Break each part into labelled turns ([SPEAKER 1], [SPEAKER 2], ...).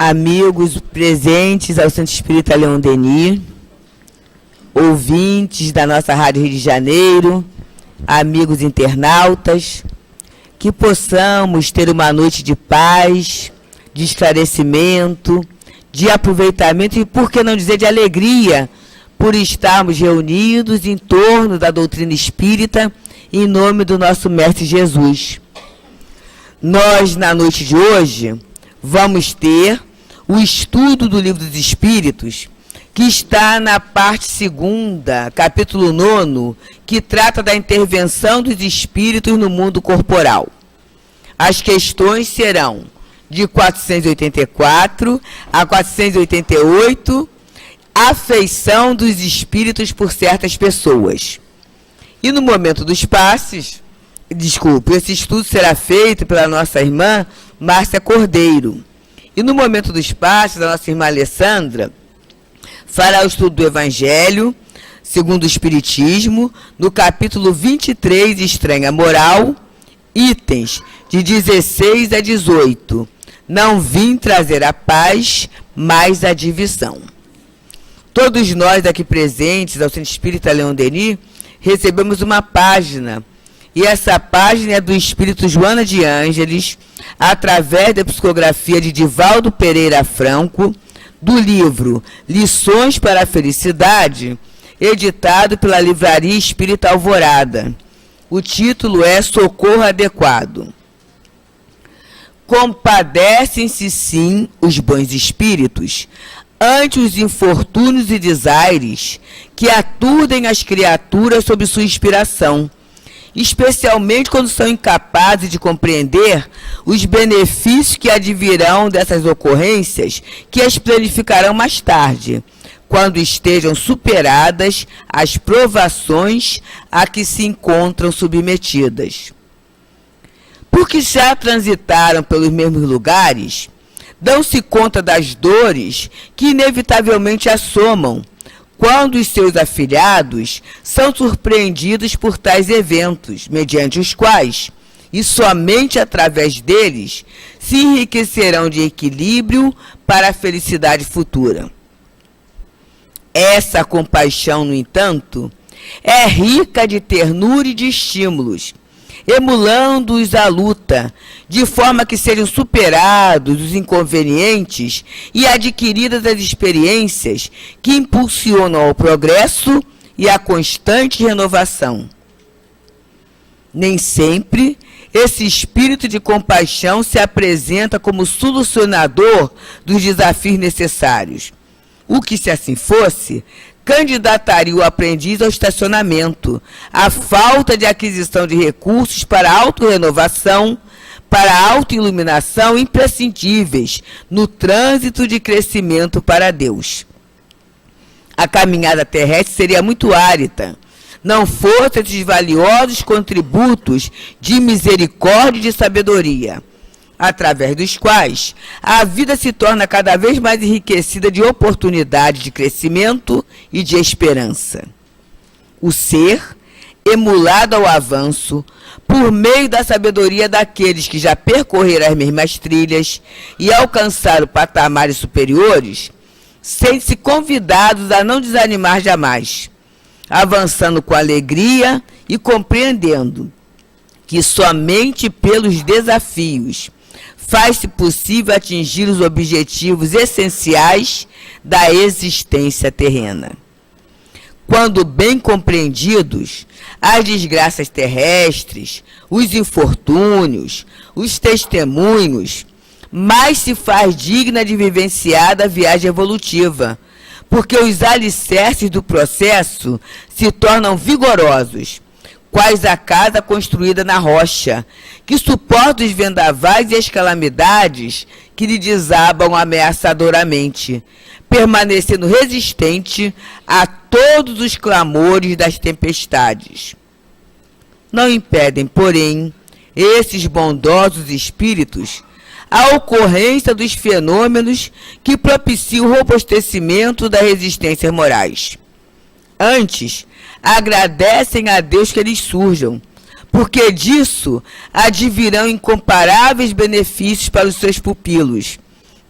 [SPEAKER 1] amigos presentes ao Centro Espírita Leon Denis, ouvintes da nossa Rádio Rio de Janeiro, amigos internautas, que possamos ter uma noite de paz, de esclarecimento, de aproveitamento e, por que não dizer, de alegria, por estarmos reunidos em torno da doutrina espírita, em nome do nosso Mestre Jesus. Nós, na noite de hoje, vamos ter o estudo do Livro dos Espíritos, que está na parte 2ª, capítulo 9, que trata da intervenção dos espíritos no mundo corporal. As questões serão de 484 a 488, afeição dos espíritos por certas pessoas. E no momento dos passes, esse estudo será feito pela nossa irmã Márcia Cordeiro. E no momento dos passes, a nossa irmã Alessandra fará o estudo do Evangelho segundo o Espiritismo, no capítulo 23, Estranha Moral, itens de 16 a 18. Não vim trazer a paz, mas a divisão. Todos nós aqui presentes ao Centro Espírita Leon Denis recebemos uma página, e essa página é do Espírito Joana de Ângeles, através da psicografia de Divaldo Pereira Franco, do livro Lições para a Felicidade, editado pela Livraria Espírita Alvorada. O título é Socorro Adequado. Compadecem-se sim os bons espíritos ante os infortúnios e desaires que aturdem as criaturas sob sua inspiração, especialmente quando são incapazes de compreender os benefícios que advirão dessas ocorrências, que as planificarão mais tarde, quando estejam superadas as provações a que se encontram submetidas. Porque já transitaram pelos mesmos lugares, dão-se conta das dores que inevitavelmente assomam, quando os seus afilhados são surpreendidos por tais eventos, mediante os quais, e somente através deles, se enriquecerão de equilíbrio para a felicidade futura. Essa compaixão, no entanto, é rica de ternura e de estímulos, emulando-os à luta, de forma que sejam superados os inconvenientes e adquiridas as experiências que impulsionam ao progresso e à constante renovação. Nem sempre esse espírito de compaixão se apresenta como solucionador dos desafios necessários. O que, se assim fosse, candidataria o aprendiz ao estacionamento, à falta de aquisição de recursos para a autorrenovação, para a autoiluminação imprescindíveis no trânsito de crescimento para Deus. A caminhada terrestre seria muito árida, não fossem esses valiosos contributos de misericórdia e de sabedoria, através dos quais a vida se torna cada vez mais enriquecida de oportunidades de crescimento e de esperança. O ser, emulado ao avanço, por meio da sabedoria daqueles que já percorreram as mesmas trilhas e alcançaram patamares superiores, sente-se convidados a não desanimar jamais, avançando com alegria e compreendendo que somente pelos desafios faz-se possível atingir os objetivos essenciais da existência terrena. Quando bem compreendidos, as desgraças terrestres, os infortúnios, os testemunhos, mais se faz digna de vivenciar a viagem evolutiva, porque os alicerces do processo se tornam vigorosos, quais a casa construída na rocha, que suporta os vendavais e as calamidades que lhe desabam ameaçadoramente, permanecendo resistente a todos os clamores das tempestades. Não impedem, porém, esses bondosos espíritos a ocorrência dos fenômenos que propiciam o robustecimento das resistências morais. Antes, agradecem a Deus que eles surjam, porque disso advirão incomparáveis benefícios para os seus pupilos,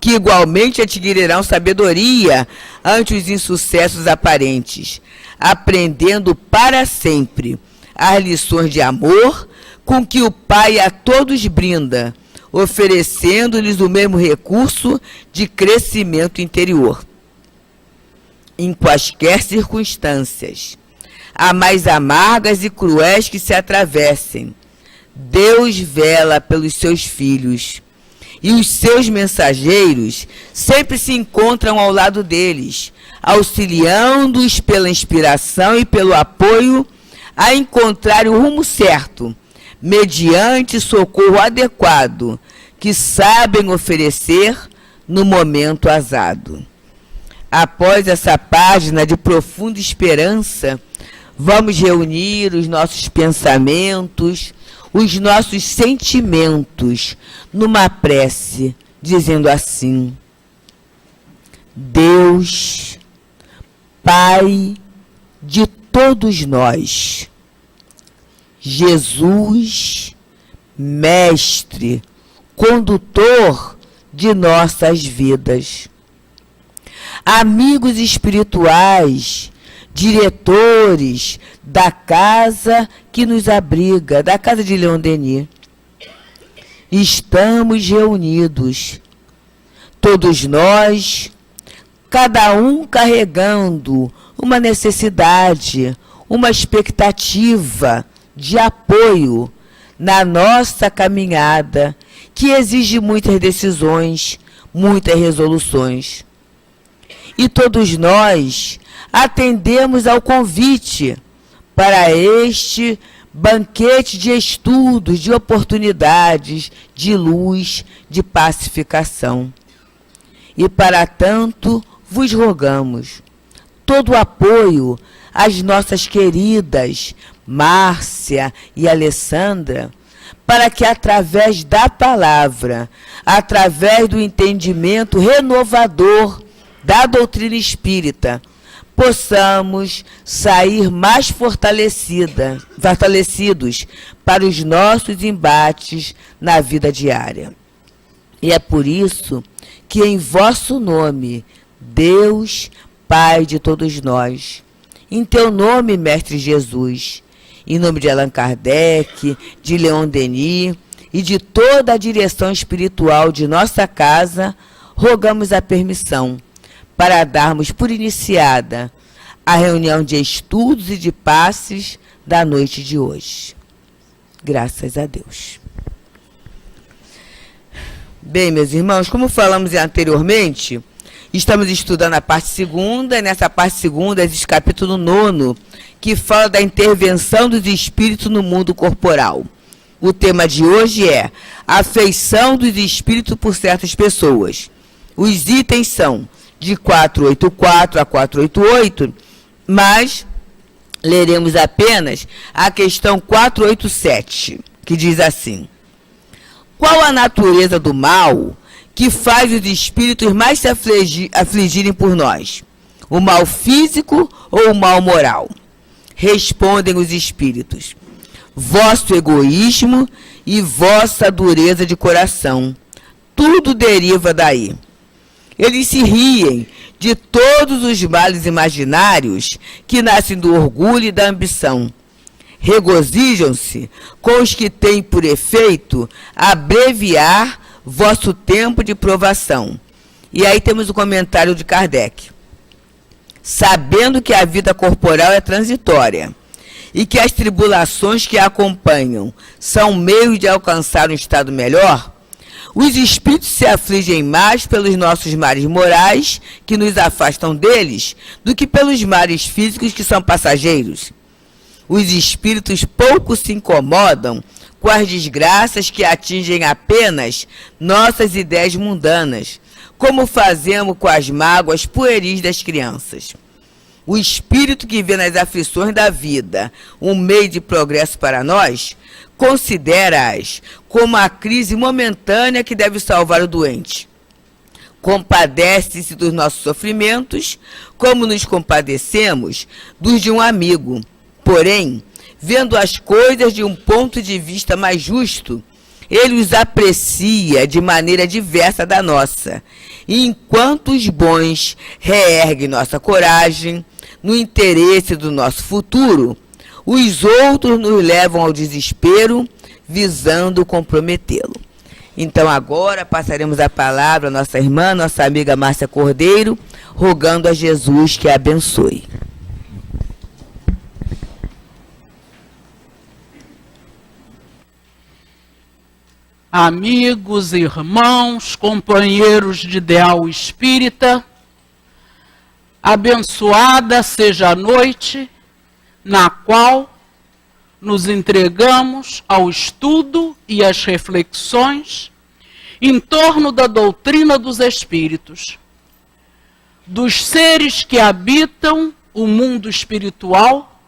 [SPEAKER 1] que igualmente adquirirão sabedoria ante os insucessos aparentes, aprendendo para sempre as lições de amor com que o Pai a todos brinda, oferecendo-lhes o mesmo recurso de crescimento interior. Em quaisquer circunstâncias, a mais amargas e cruéis que se atravessem, Deus vela pelos seus filhos, e os seus mensageiros sempre se encontram ao lado deles, auxiliando-os pela inspiração e pelo apoio a encontrar o rumo certo, mediante socorro adequado, que sabem oferecer no momento azado. Após essa página de profunda esperança, vamos reunir os nossos pensamentos, os nossos sentimentos numa prece, dizendo assim: Deus, Pai de todos nós, Jesus, Mestre, Condutor de nossas vidas, amigos espirituais, diretores da casa que nos abriga, da casa de Leon Denis. Estamos reunidos, todos nós, cada um carregando uma necessidade, uma expectativa de apoio na nossa caminhada, que exige muitas decisões, muitas resoluções. E todos nós atendemos ao convite para este banquete de estudos, de oportunidades, de luz, de pacificação. E para tanto vos rogamos todo o apoio às nossas queridas Márcia e Alessandra, para que através da palavra, através do entendimento renovador da doutrina espírita, possamos sair mais fortalecidos para os nossos embates na vida diária. E é por isso que em vosso nome, Deus, Pai de todos nós, em teu nome, Mestre Jesus, em nome de Allan Kardec, de Leon Denis e de toda a direção espiritual de nossa casa, rogamos a permissão para darmos por iniciada a reunião de estudos e de passes da noite de hoje. Graças a Deus. Bem, meus irmãos, como falamos anteriormente, estamos estudando a parte segunda, e nessa parte segunda existe o capítulo 9, que fala da intervenção dos espíritos no mundo corporal. O tema de hoje é a afeição dos espíritos por certas pessoas. Os itens são de 484 a 488, mas leremos apenas a questão 487, que diz assim: qual a natureza do mal que faz os espíritos mais se afligirem por nós? O mal físico ou o mal moral? Respondem os espíritos: vosso egoísmo e vossa dureza de coração. Tudo deriva daí. Eles se riem de todos os males imaginários que nascem do orgulho e da ambição. Regozijam-se com os que têm por efeito abreviar vosso tempo de provação. E aí temos o comentário de Kardec. Sabendo que a vida corporal é transitória e que as tribulações que a acompanham são meios de alcançar um estado melhor, os espíritos se afligem mais pelos nossos males morais, que nos afastam deles, do que pelos males físicos, que são passageiros. Os espíritos pouco se incomodam com as desgraças que atingem apenas nossas ideias mundanas, como fazemos com as mágoas pueris das crianças. O espírito que vê nas aflições da vida um meio de progresso para nós, considera-as como a crise momentânea que deve salvar o doente. Compadece-se dos nossos sofrimentos, como nos compadecemos dos de um amigo. Porém, vendo as coisas de um ponto de vista mais justo, ele os aprecia de maneira diversa da nossa. E enquanto os bons reerguem nossa coragem no interesse do nosso futuro, os outros nos levam ao desespero, visando comprometê-lo. Então agora passaremos a palavra à nossa irmã, nossa amiga Márcia Cordeiro, rogando a Jesus que a abençoe.
[SPEAKER 2] Amigos, irmãos, companheiros de ideal espírita, abençoada seja a noite na qual nos entregamos ao estudo e às reflexões em torno da doutrina dos espíritos, dos seres que habitam o mundo espiritual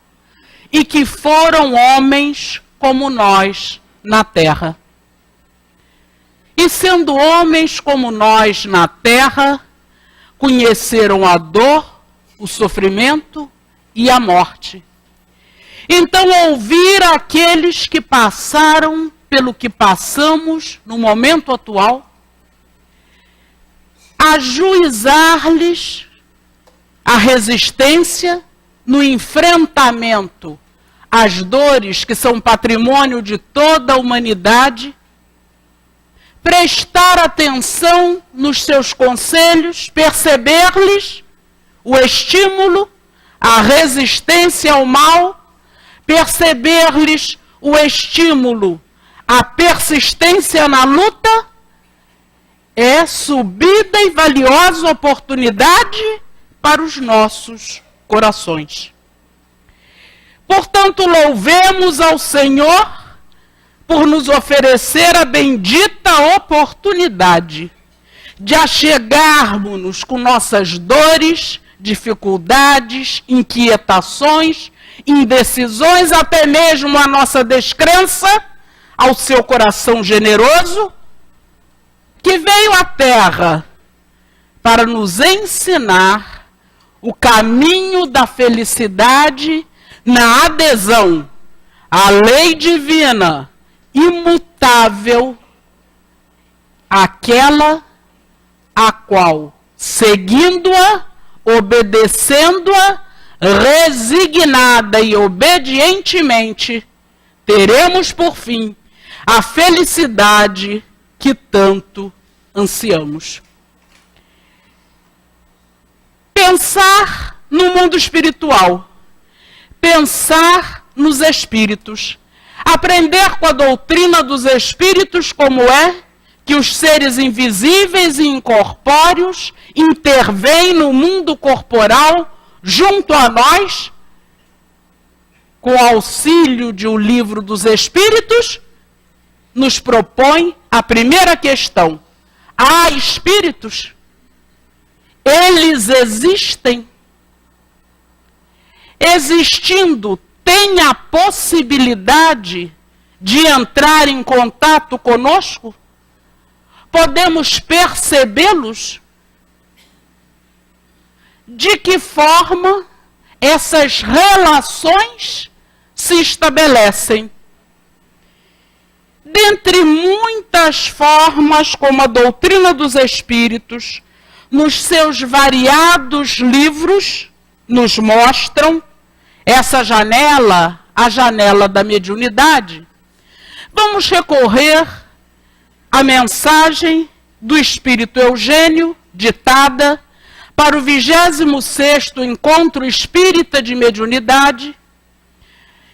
[SPEAKER 2] e que foram homens como nós na Terra. E sendo homens como nós na Terra, conheceram a dor, o sofrimento e a morte. Então, ouvir aqueles que passaram pelo que passamos no momento atual, ajuizar-lhes a resistência no enfrentamento às dores que são patrimônio de toda a humanidade, prestar atenção nos seus conselhos, perceber-lhes o estímulo, a resistência ao mal, perceber-lhes o estímulo, a persistência na luta, é subida e valiosa oportunidade para os nossos corações. Portanto, louvemos ao Senhor por nos oferecer a bendita oportunidade de achegarmos-nos com nossas dores, dificuldades, inquietações, indecisões, até mesmo a nossa descrença, ao seu coração generoso, que veio à Terra para nos ensinar o caminho da felicidade na adesão à lei divina, imutável, aquela a qual, seguindo-a, obedecendo-a, resignada e obedientemente, teremos por fim a felicidade que tanto ansiamos. Pensar no mundo espiritual, pensar nos espíritos, aprender com a doutrina dos espíritos como é que os seres invisíveis e incorpóreos intervêm no mundo corporal junto a nós, com o auxílio de O Livro dos Espíritos, nos propõe a primeira questão. Há espíritos? Eles existem? Existindo, tem a possibilidade de entrar em contato conosco? Podemos percebê-los? De que forma essas relações se estabelecem? Dentre muitas formas, como a doutrina dos espíritos, nos seus variados livros, nos mostram essa janela, a janela da mediunidade. Vamos recorrer à mensagem do Espírito Eugênio, ditada para o 26º Encontro Espírita de Mediunidade,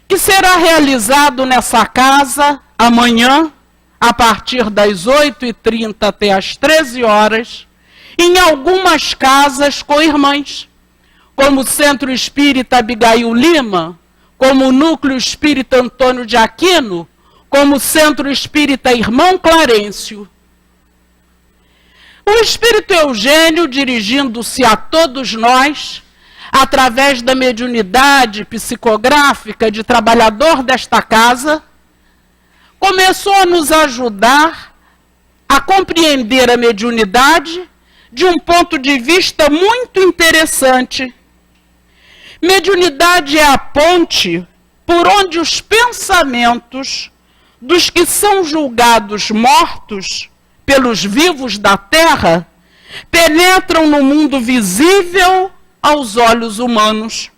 [SPEAKER 2] que será realizado nessa casa amanhã, a partir das 8h30 até as 13 horas, em algumas casas co-irmãs, como o Centro Espírita Abigail Lima, como o Núcleo Espírita Antônio de Aquino, como o Centro Espírita Irmão Clarencio. O Espírito Eugênio, dirigindo-se a todos nós, através da mediunidade psicográfica de trabalhador desta casa, começou a nos ajudar a compreender a mediunidade de um ponto de vista muito interessante. Mediunidade é a ponte por onde os pensamentos dos que são julgados mortos pelos vivos da terra penetram no mundo visível aos olhos humanos.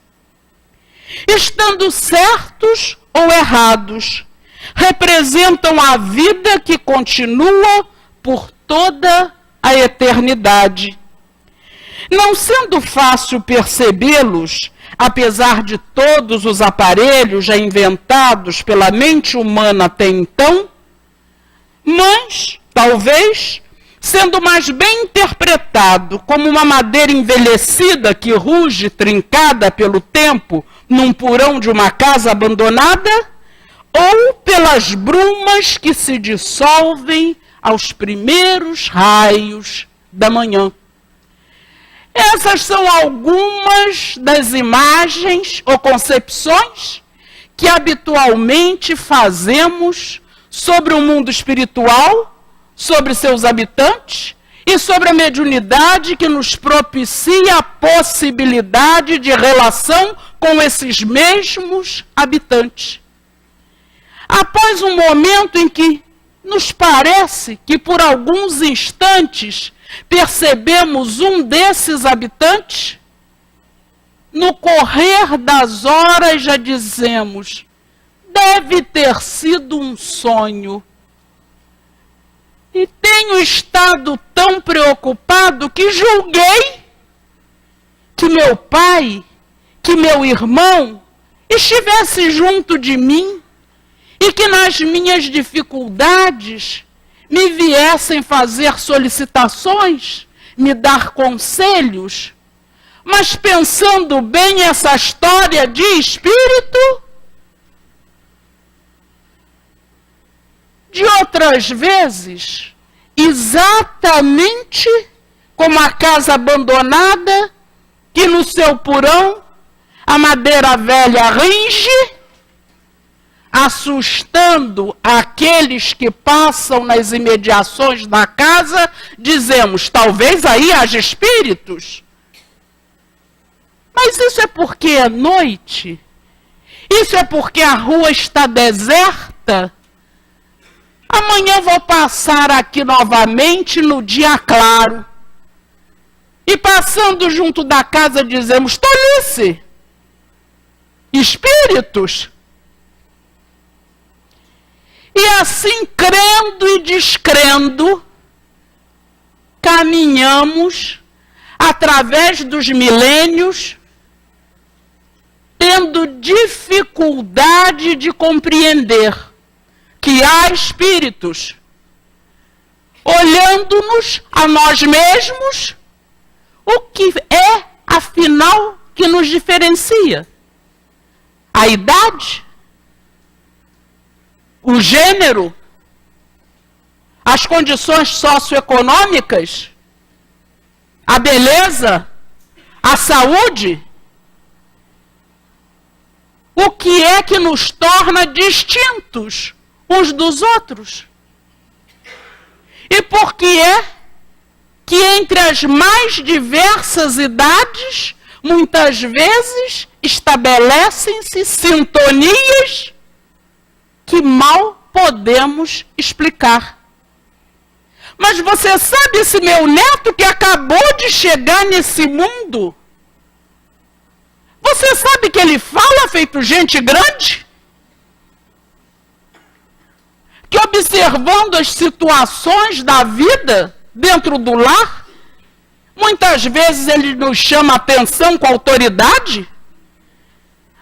[SPEAKER 2] Estando certos ou errados, representam a vida que continua por toda a eternidade. Não sendo fácil percebê-los, apesar de todos os aparelhos já inventados pela mente humana até então, mas, talvez, sendo mais bem interpretado como uma madeira envelhecida que ruge trincada pelo tempo num porão de uma casa abandonada, ou pelas brumas que se dissolvem aos primeiros raios da manhã. Essas são algumas das imagens ou concepções que habitualmente fazemos sobre o mundo espiritual, sobre seus habitantes e sobre a mediunidade que nos propicia a possibilidade de relação com esses mesmos habitantes. Após um momento em que nos parece que por alguns instantes percebemos um desses habitantes, no correr das horas já dizemos, deve ter sido um sonho. E tenho estado tão preocupado que julguei que meu pai, que meu irmão estivesse junto de mim e que nas minhas dificuldades me viessem fazer solicitações, me dar conselhos. Mas pensando bem essa história de espírito, de outras vezes, exatamente como a casa abandonada, que no seu porão a madeira velha ringe, assustando aqueles que passam nas imediações da casa, dizemos, talvez aí haja espíritos. Mas isso é porque é noite? Isso é porque a rua está deserta? Amanhã vou passar aqui novamente no dia claro. E passando junto da casa dizemos, tolice! Espíritos? E assim, crendo e descrendo, caminhamos através dos milênios, tendo dificuldade de compreender que há espíritos, olhando-nos a nós mesmos, o que é, afinal, que nos diferencia? A idade? O gênero? As condições socioeconômicas? A beleza? A saúde? O que é que nos torna distintos uns dos outros? E por que é que entre as mais diversas idades, muitas vezes estabelecem-se sintonias que mal podemos explicar? Mas você sabe, esse meu neto que acabou de chegar nesse mundo, você sabe que ele fala feito gente grande? Que observando as situações da vida dentro do lar, muitas vezes ele nos chama a atenção com autoridade?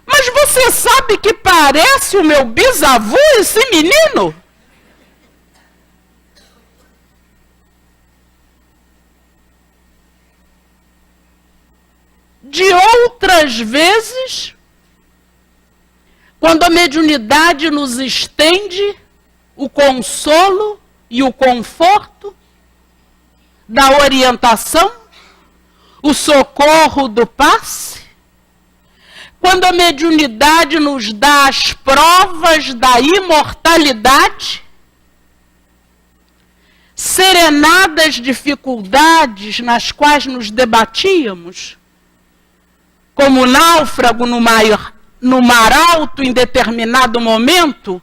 [SPEAKER 2] Mas você sabe que parece o meu bisavô, esse menino? De outras vezes, quando a mediunidade nos estende o consolo e o conforto da orientação, o socorro do passe, quando a mediunidade nos dá as provas da imortalidade, serenadas dificuldades nas quais nos debatíamos, como náufrago no mar alto em determinado momento,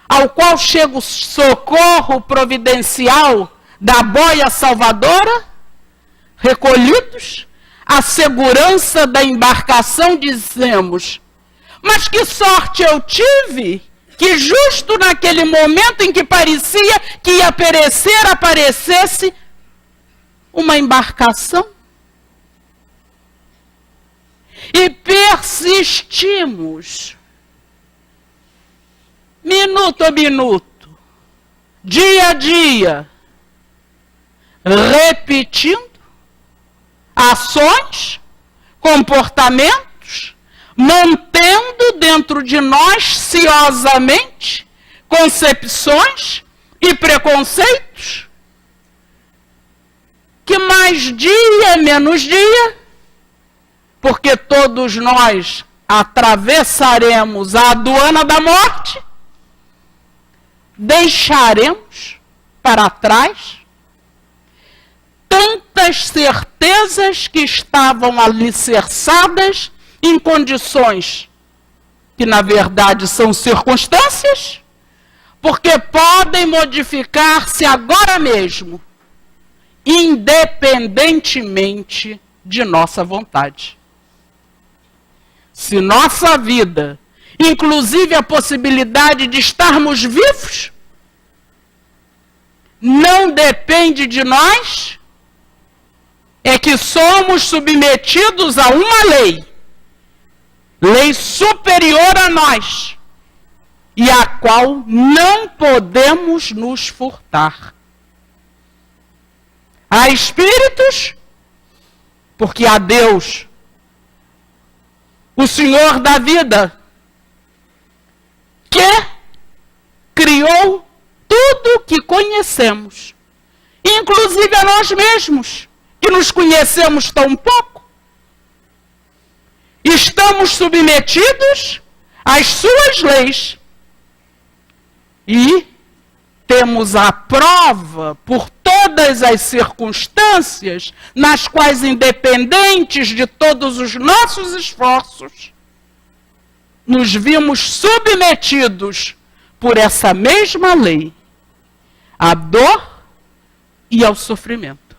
[SPEAKER 2] ao qual chega o socorro providencial da boia salvadora, recolhidos, a segurança da embarcação, dizemos: mas que sorte eu tive, que justo naquele momento em que parecia que ia perecer, aparecesse uma embarcação. E persistimos, minuto a minuto, dia a dia, repetindo ações, comportamentos, mantendo dentro de nós ciosamente concepções e preconceitos que mais dia menos dia, porque todos nós atravessaremos a aduana da morte, deixaremos para trás tantas certezas que estavam alicerçadas em condições que, na verdade, são circunstâncias, porque podem modificar-se agora mesmo, independentemente de nossa vontade. Se nossa vida, inclusive a possibilidade de estarmos vivos, não depende de nós, é que somos submetidos a uma lei superior a nós, e a qual não podemos nos furtar. Há espíritos, porque há Deus, o Senhor da vida, que criou tudo que conhecemos, inclusive a nós mesmos, que nos conhecemos tão pouco. Estamos submetidos às suas leis e temos a prova por todas as circunstâncias nas quais, independentes de todos os nossos esforços, nos vimos submetidos por essa mesma lei à dor e ao sofrimento.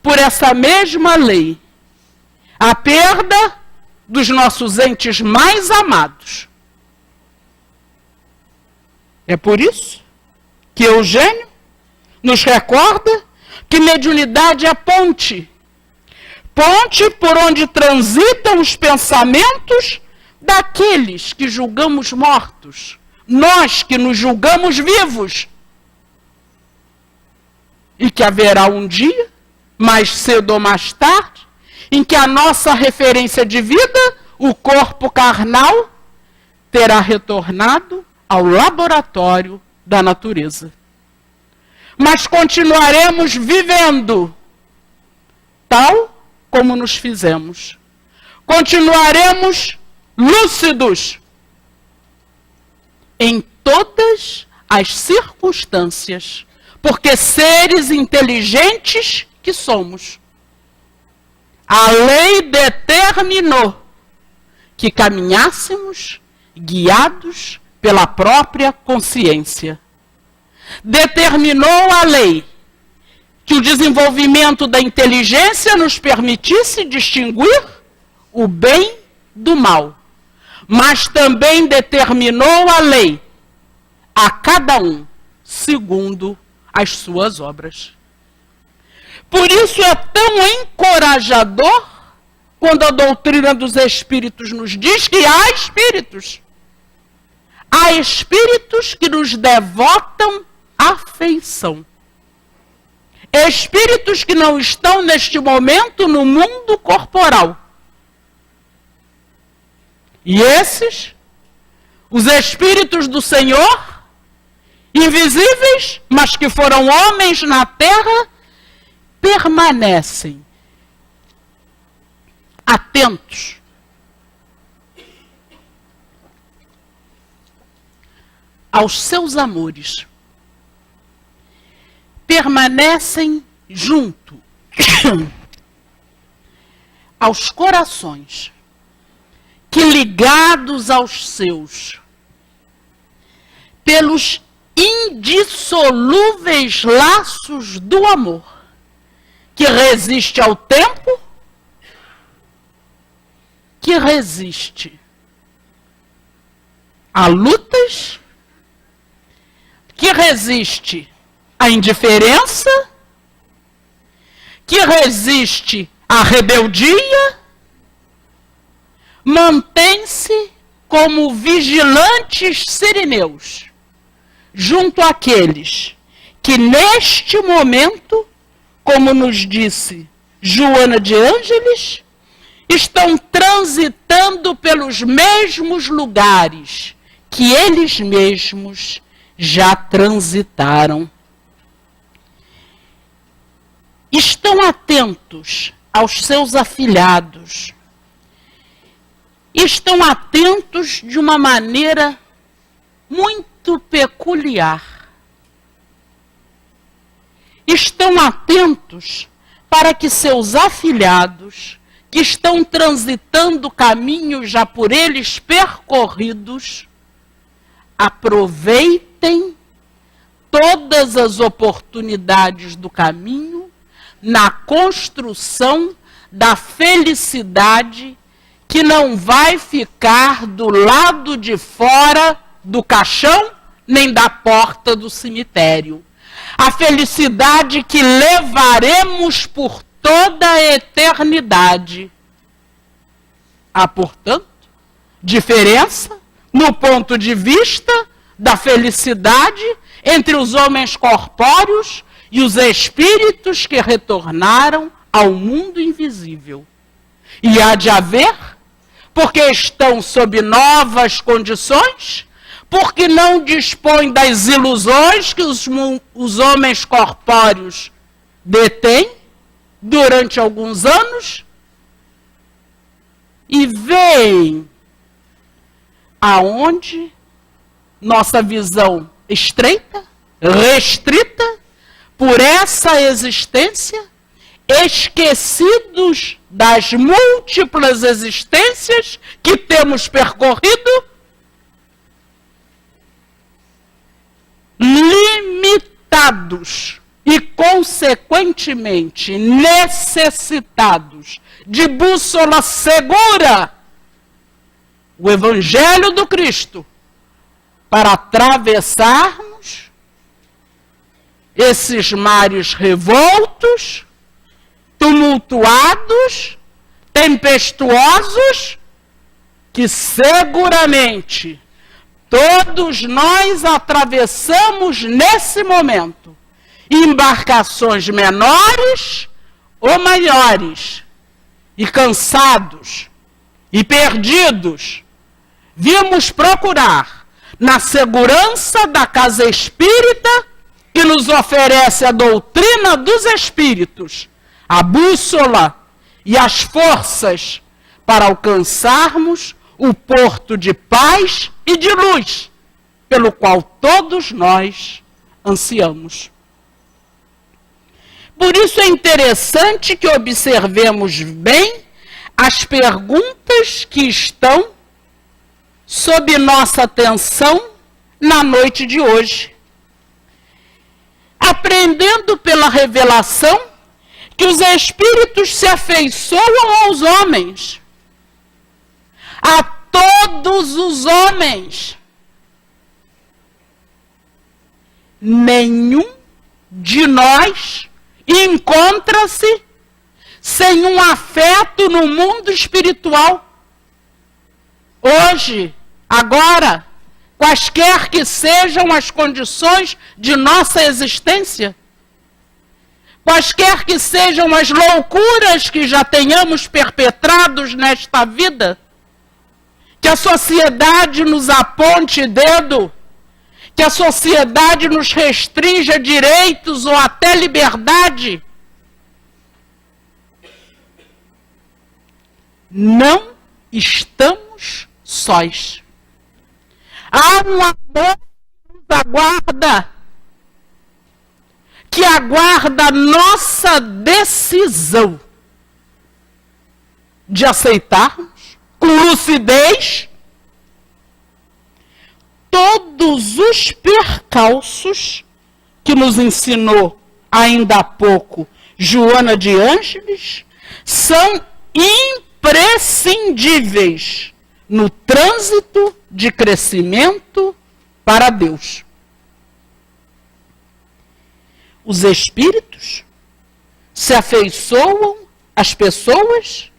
[SPEAKER 2] Por essa mesma lei, à perda dos nossos entes mais amados. É por isso que Eugênio nos recorda que mediunidade é ponte. Ponte por onde transitam os pensamentos daqueles que julgamos mortos, nós que nos julgamos vivos. E que haverá um dia, mais cedo ou mais tarde, em que a nossa referência de vida, o corpo carnal, terá retornado ao laboratório da natureza. Mas continuaremos vivendo tal como nos fizemos. Continuaremos lúcidos em todas as circunstâncias, porque seres inteligentes que somos. A lei determinou que caminhássemos guiados pela própria consciência. Determinou a lei que o desenvolvimento da inteligência nos permitisse distinguir o bem do mal. Mas também determinou a lei a cada um segundo as suas obras. Por isso é tão encorajador quando a doutrina dos espíritos nos diz que há espíritos. Há espíritos que nos devotam afeição. Espíritos que não estão neste momento no mundo corporal. E esses, os espíritos do Senhor, invisíveis, mas que foram homens na terra, permanecem atentos aos seus amores, permanecem junto aos corações que, ligados aos seus, pelos indissolúveis laços do amor, que resiste ao tempo, que resiste a lutas, que resiste à indiferença, que resiste à rebeldia, mantém-se como vigilantes sirineus, junto àqueles que neste momento, como nos disse Joana de Ângeles, estão transitando pelos mesmos lugares que eles mesmos já transitaram. Estão atentos aos seus afilhados. Estão atentos de uma maneira muito peculiar. Estão atentos para que seus afilhados, que estão transitando caminhos já por eles percorridos, aproveitem todas as oportunidades do caminho na construção da felicidade que não vai ficar do lado de fora do caixão nem da porta do cemitério. A felicidade que levaremos por toda a eternidade. Há, portanto, diferença no ponto de vista da felicidade entre os homens corpóreos e os espíritos que retornaram ao mundo invisível. E há de haver, porque estão sob novas condições, porque não dispõem das ilusões que os homens corpóreos detêm durante alguns anos, e veem aonde nossa visão estreita, restrita por essa existência, esquecidos das múltiplas existências que temos percorrido, limitados e, consequentemente, necessitados de bússola segura, o Evangelho do Cristo, para atravessarmos esses mares revoltos, tumultuados, tempestuosos, que seguramente todos nós atravessamos nesse momento, embarcações menores ou maiores, e cansados e perdidos, vimos procurar na segurança da casa espírita que nos oferece a doutrina dos espíritos, a bússola e as forças para alcançarmos o porto de paz e de luz, pelo qual todos nós ansiamos. Por isso é interessante que observemos bem as perguntas que estão sob nossa atenção na noite de hoje. Aprendendo pela revelação que os espíritos se afeiçoam aos homens, a todos os homens. Nenhum de nós encontra-se sem um afeto no mundo espiritual. Hoje, agora, quaisquer que sejam as condições de nossa existência, quaisquer que sejam as loucuras que já tenhamos perpetrados nesta vida, que a sociedade nos aponte dedo, que a sociedade nos restrinja direitos ou até liberdade. Não estamos sós. Há um amor que nos aguarda, que aguarda a nossa decisão de aceitarmos com lucidez todos os percalços que nos ensinou ainda há pouco Joana de Ângeles são imprescindíveis no trânsito de crescimento para Deus. Os espíritos se afeiçoam às pessoas,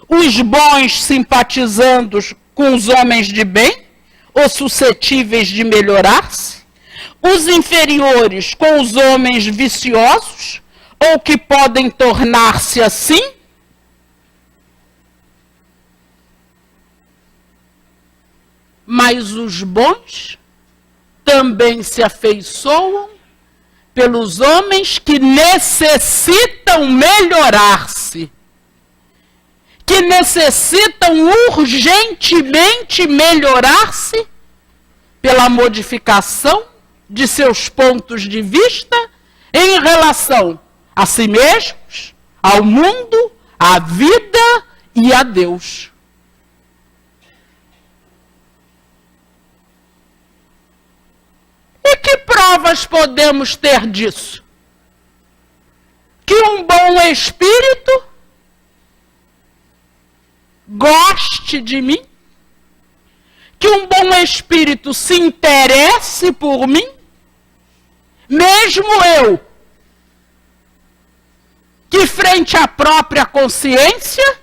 [SPEAKER 2] os bons simpatizando com os homens de bem, ou suscetíveis de melhorar-se, os inferiores com os homens viciosos, ou que podem tornar-se assim. Mas os bons também se afeiçoam pelos homens que necessitam melhorar-se, que necessitam urgentemente melhorar-se pela modificação de seus pontos de vista em relação a si mesmos, ao mundo, à vida e a Deus. E que provas podemos ter disso? Que um bom espírito goste de mim, que um bom espírito se interesse por mim, mesmo eu, que frente à própria consciência,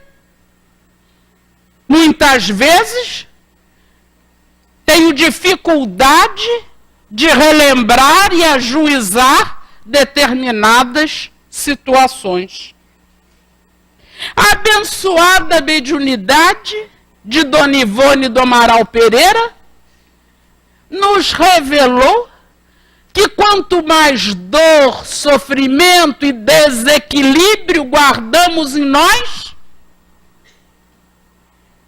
[SPEAKER 2] muitas vezes, tenho dificuldade de relembrar e ajuizar determinadas situações. A abençoada mediunidade de Dona Ivone do Amaral Pereira nos revelou que quanto mais dor, sofrimento e desequilíbrio guardamos em nós,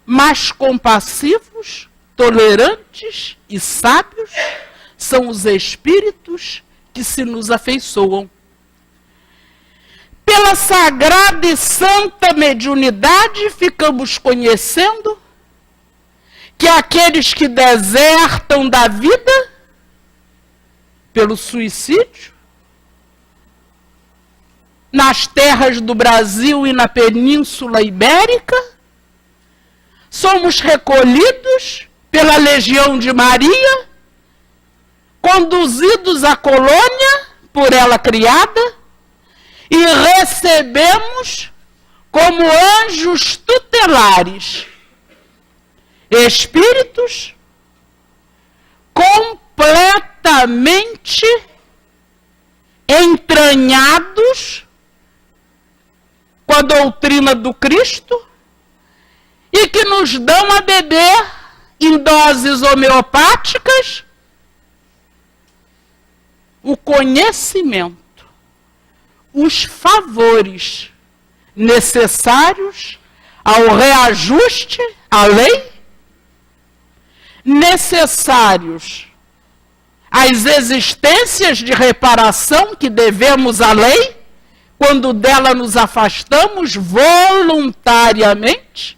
[SPEAKER 2] mais compassivos, tolerantes e sábios são os espíritos que se nos afeiçoam. Pela sagrada e santa mediunidade, ficamos conhecendo que aqueles que desertam da vida pelo suicídio, nas terras do Brasil e na Península Ibérica, somos recolhidos pela Legião de Maria, conduzidos à colônia por ela criada, e recebemos como anjos tutelares espíritos completamente entranhados com a doutrina do Cristo e que nos dão a beber em doses homeopáticas o conhecimento, os favores necessários ao reajuste à lei, necessários às existências de reparação que devemos à lei, quando dela nos afastamos voluntariamente,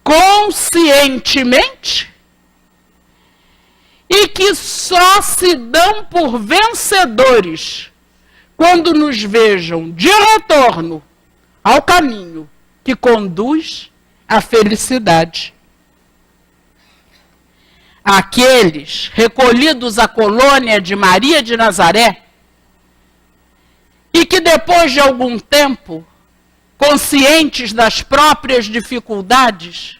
[SPEAKER 2] conscientemente, e que só se dão por vencedores quando nos vejam de retorno ao caminho que conduz à felicidade. Aqueles recolhidos à colônia de Maria de Nazaré e que depois de algum tempo, conscientes das próprias dificuldades,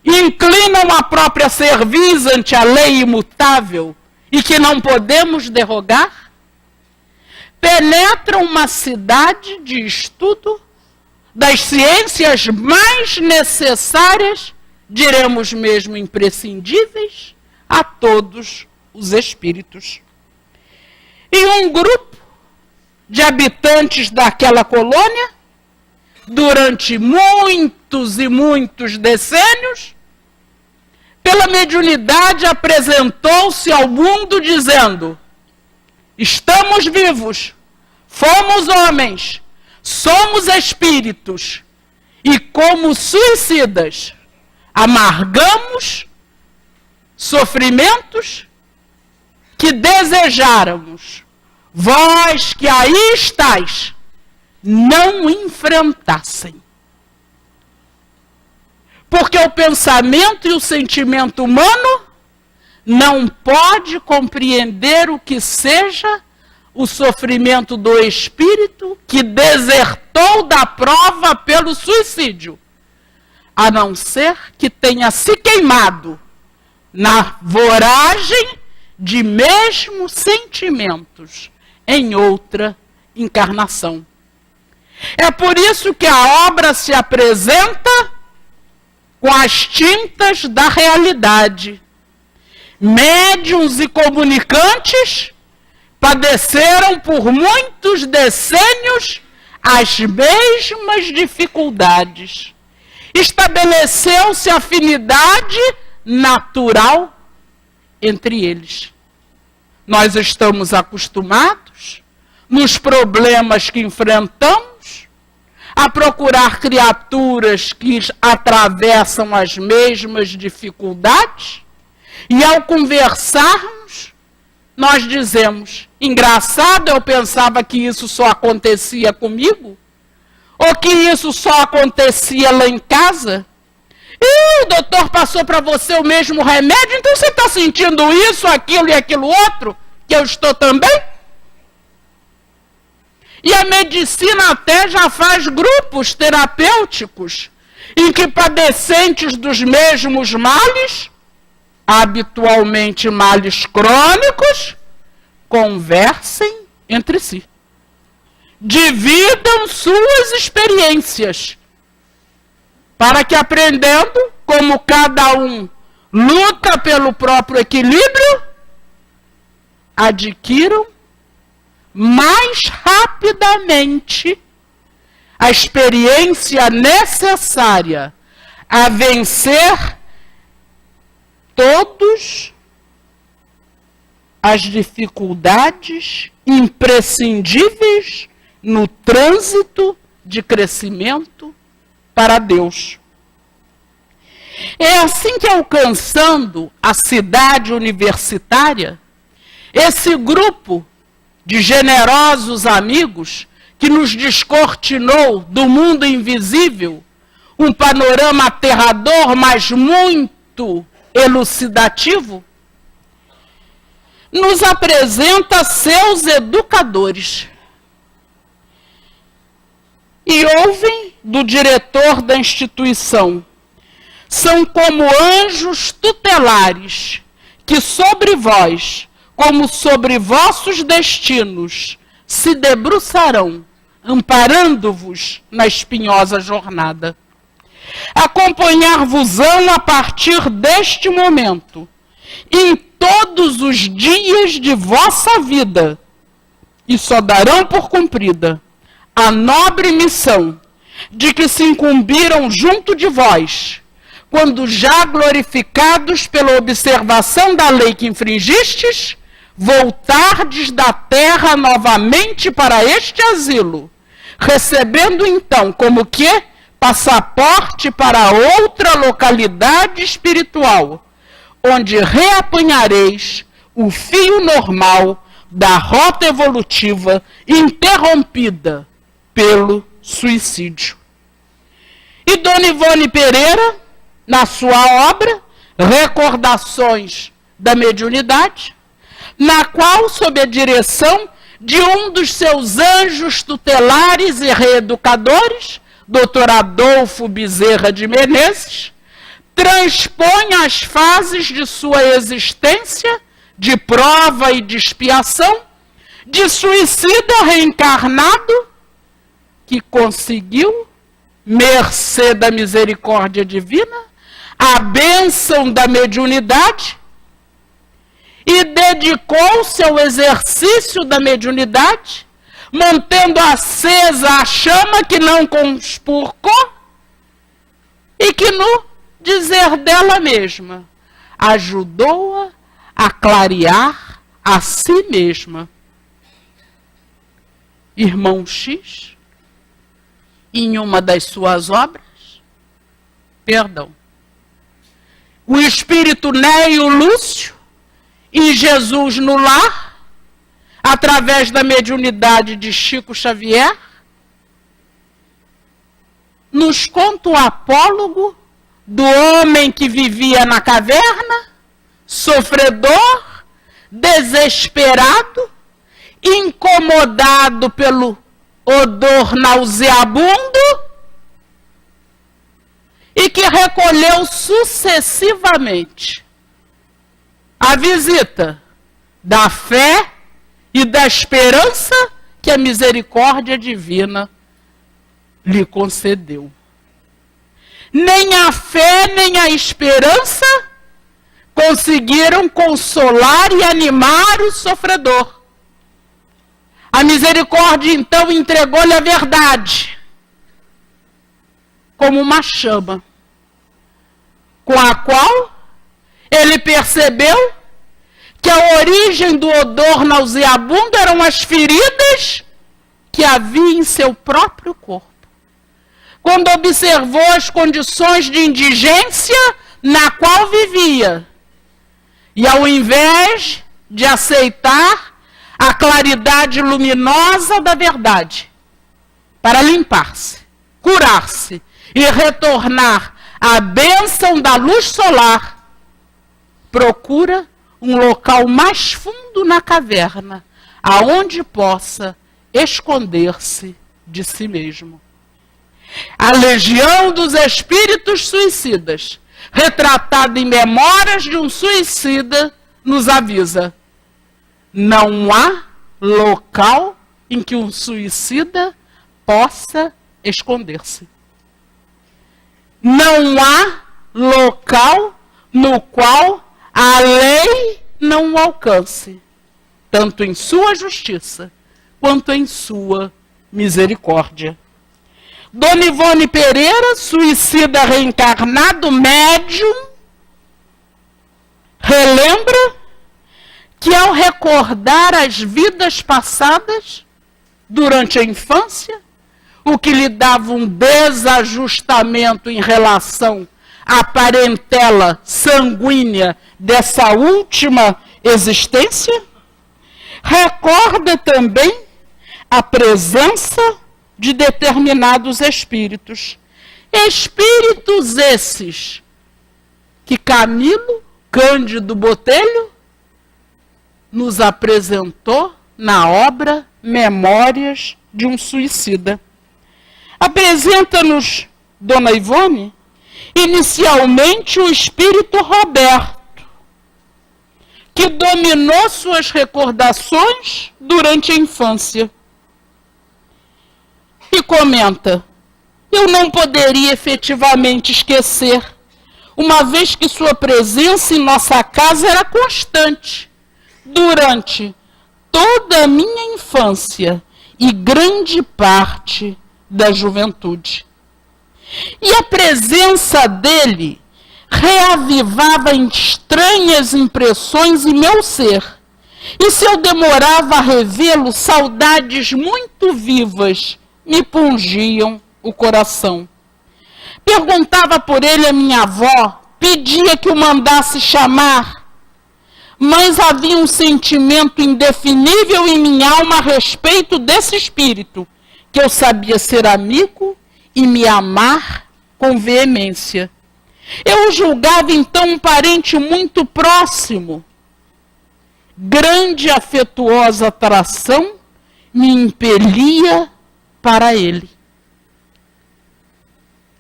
[SPEAKER 2] inclinam a própria cerviz ante a lei imutável e que não podemos derrogar, penetram uma cidade de estudo das ciências mais necessárias, diremos mesmo imprescindíveis, a todos os espíritos. E um grupo de habitantes daquela colônia, durante muitos e muitos decênios, pela mediunidade apresentou-se ao mundo dizendo: estamos vivos, fomos homens, somos espíritos, e como suicidas, amargamos sofrimentos que desejáramos, vós que aí estáis, não enfrentassem. Porque o pensamento e o sentimento humano não pode compreender o que seja o sofrimento do espírito que desertou da prova pelo suicídio, a não ser que tenha se queimado na voragem de mesmos sentimentos em outra encarnação. É por isso que a obra se apresenta com as tintas da realidade. Médiuns e comunicantes padeceram por muitos decênios as mesmas dificuldades. Estabeleceu-se afinidade natural entre eles. Nós estamos acostumados, nos problemas que enfrentamos, a procurar criaturas que atravessam as mesmas dificuldades, e ao conversarmos, nós dizemos: engraçado, eu pensava que isso só acontecia comigo, ou que isso só acontecia lá em casa. E o doutor passou para você o mesmo remédio, então você está sentindo isso, aquilo e aquilo outro, que eu estou também? E a medicina até já faz grupos terapêuticos em que padecentes dos mesmos males, habitualmente males crônicos, conversem entre si. Dividam suas experiências, para que, aprendendo como cada um luta pelo próprio equilíbrio, adquiram mais rapidamente a experiência necessária a vencer todas as dificuldades imprescindíveis no trânsito de crescimento para Deus. É assim que, alcançando a cidade universitária, esse grupo de generosos amigos que nos descortinou do mundo invisível um panorama aterrador, mas muito elucidativo, nos apresenta seus educadores. E ouvem do diretor da instituição: são como anjos tutelares que sobre vós, como sobre vossos destinos, se debruçarão, amparando-vos na espinhosa jornada. Acompanhar-vos-ão a partir deste momento, em todos os dias de vossa vida, e só darão por cumprida a nobre missão de que se incumbiram junto de vós, quando já glorificados pela observação da lei que infringistes, voltardes da terra novamente para este asilo, recebendo então como que passaporte para outra localidade espiritual, onde reapanhareis o fio normal da rota evolutiva interrompida pelo suicídio. E Dona Ivone Pereira, na sua obra Recordações da Mediunidade, na qual, sob a direção de um dos seus anjos tutelares e reeducadores, Dr. Adolfo Bezerra de Menezes, transpõe as fases de sua existência de prova e de expiação, de suicida reencarnado, que conseguiu, mercê da misericórdia divina, a bênção da mediunidade, e dedicou-se ao exercício da mediunidade, mantendo acesa a chama que não conspurcou, e que, no dizer dela mesma, ajudou-a a clarear a si mesma. Irmão X, em uma das suas obras, o espírito Neio Lúcio e Jesus no lar, através da mediunidade de Chico Xavier, nos conta o apólogo do homem que vivia na caverna, sofredor, desesperado, incomodado pelo odor nauseabundo, e que recolheu sucessivamente a visita da fé e da esperança que a misericórdia divina lhe concedeu. Nem a fé, nem a esperança conseguiram consolar e animar o sofredor. A misericórdia, então, entregou-lhe a verdade, como uma chama, com a qual ele percebeu que a origem do odor nauseabundo eram as feridas que havia em seu próprio corpo. Quando observou as condições de indigência na qual vivia, e ao invés de aceitar a claridade luminosa da verdade, para limpar-se, curar-se e retornar à bênção da luz solar, procura um local mais fundo na caverna, aonde possa esconder-se de si mesmo. A legião dos espíritos suicidas, retratada em Memórias de um Suicida, nos avisa: não há local em que um suicida possa esconder-se. Não há local no qual a lei não o alcance, tanto em sua justiça quanto em sua misericórdia. Dona Ivone Pereira, suicida reencarnado, médium, relembra que ao recordar as vidas passadas durante a infância, o que lhe dava um desajustamento em relação à parentela sanguínea dessa última existência, recorda também a presença de determinados espíritos. Espíritos esses que Camilo Cândido Botelho nos apresentou na obra Memórias de um Suicida. Apresenta-nos Dona Ivone, inicialmente, o espírito Roberto, que dominou suas recordações durante a infância. E comenta: eu não poderia efetivamente esquecer, uma vez que sua presença em nossa casa era constante durante toda a minha infância e grande parte da juventude. E a presença dele reavivava estranhas impressões em meu ser. E se eu demorava a revê-lo, saudades muito vivas me pungiam o coração. Perguntava por ele a minha avó, pedia que o mandasse chamar, mas havia um sentimento indefinível em minha alma a respeito desse espírito, que eu sabia ser amigo e me amar com veemência. Eu o julgava então um parente muito próximo. Grande afetuosa atração me impelia para ele.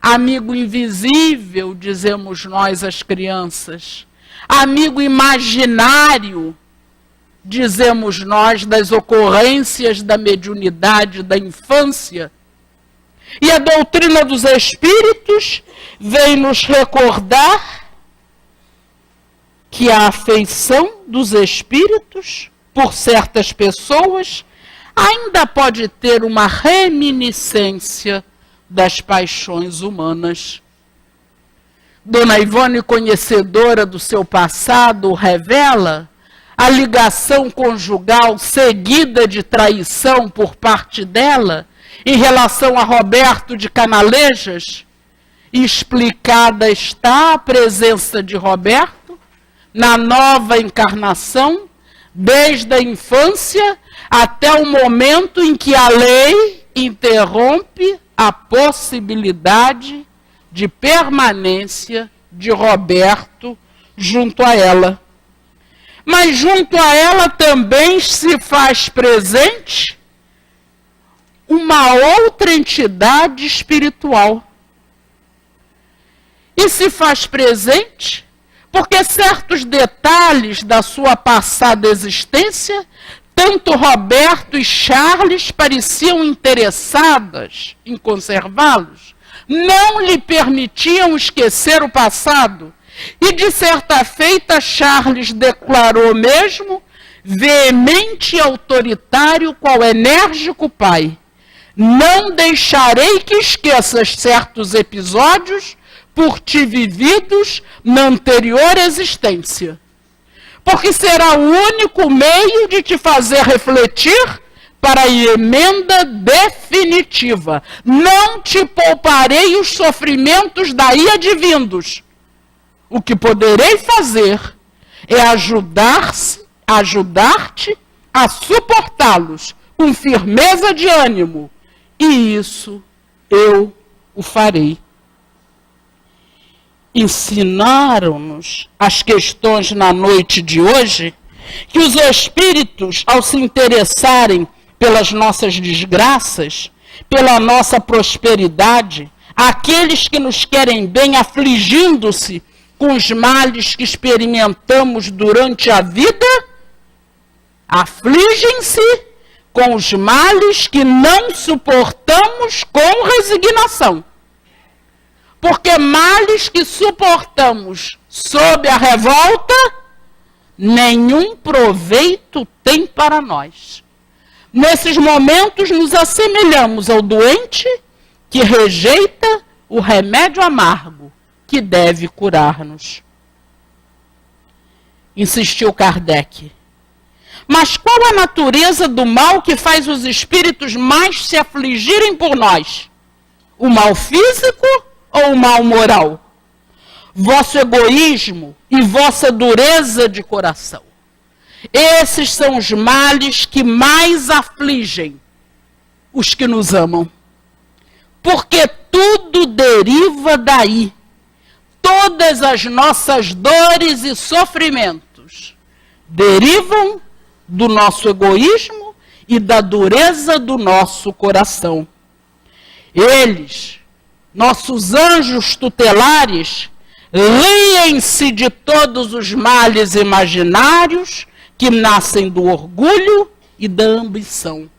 [SPEAKER 2] Amigo invisível, dizemos nós as crianças. Amigo imaginário, dizemos nós das ocorrências da mediunidade da infância. E a doutrina dos espíritos vem nos recordar que a afeição dos espíritos por certas pessoas ainda pode ter uma reminiscência das paixões humanas. Dona Ivone, conhecedora do seu passado, revela a ligação conjugal seguida de traição por parte dela em relação a Roberto de Canalejas, explicada está a presença de Roberto na nova encarnação, desde a infância até o momento em que a lei interrompe a possibilidade de permanência de Roberto junto a ela. Mas junto a ela também se faz presente uma outra entidade espiritual. E se faz presente porque certos detalhes da sua passada existência, tanto Roberto e Charles pareciam interessadas em conservá-los, não lhe permitiam esquecer o passado. E de certa feita, Charles declarou mesmo, veemente e autoritário, qual enérgico pai: não deixarei que esqueças certos episódios por ti vividos na anterior existência, porque será o único meio de te fazer refletir para a emenda definitiva. Não te pouparei os sofrimentos daí advindos. O que poderei fazer é ajudar-te a suportá-los com firmeza de ânimo, e isso eu o farei. Ensinaram-nos as questões na noite de hoje que os espíritos, ao se interessarem pelas nossas desgraças, pela nossa prosperidade, aqueles que nos querem bem afligindo-se com os males que experimentamos durante a vida, afligem-se com os males que não suportamos com resignação. Porque males que suportamos sob a revolta, nenhum proveito tem para nós. Nesses momentos nos assemelhamos ao doente que rejeita o remédio amargo que deve curar-nos. Insistiu Kardec. Mas qual a natureza do mal que faz os espíritos mais se afligirem por nós? O mal físico ou o mal moral? Vosso egoísmo e vossa dureza de coração. Esses são os males que mais afligem os que nos amam. Porque tudo deriva daí. Todas as nossas dores e sofrimentos derivam do nosso egoísmo e da dureza do nosso coração. Eles, nossos anjos tutelares, riem-se de todos os males imaginários que nascem do orgulho e da ambição.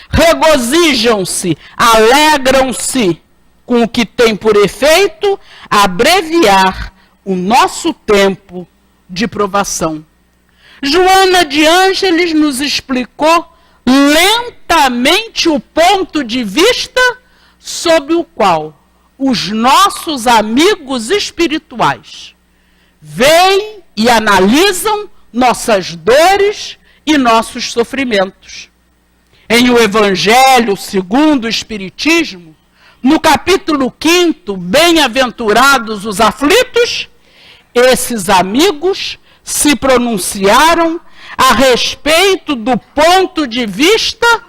[SPEAKER 2] Regozijam-se, alegram-se com o que tem por efeito abreviar o nosso tempo de provação. Joana de Ângeles nos explicou lentamente o ponto de vista sob o qual os nossos amigos espirituais veem e analisam nossas dores e nossos sofrimentos. Em O Evangelho segundo o Espiritismo, no capítulo 5, Bem-aventurados os aflitos, esses amigos se pronunciaram a respeito do ponto de vista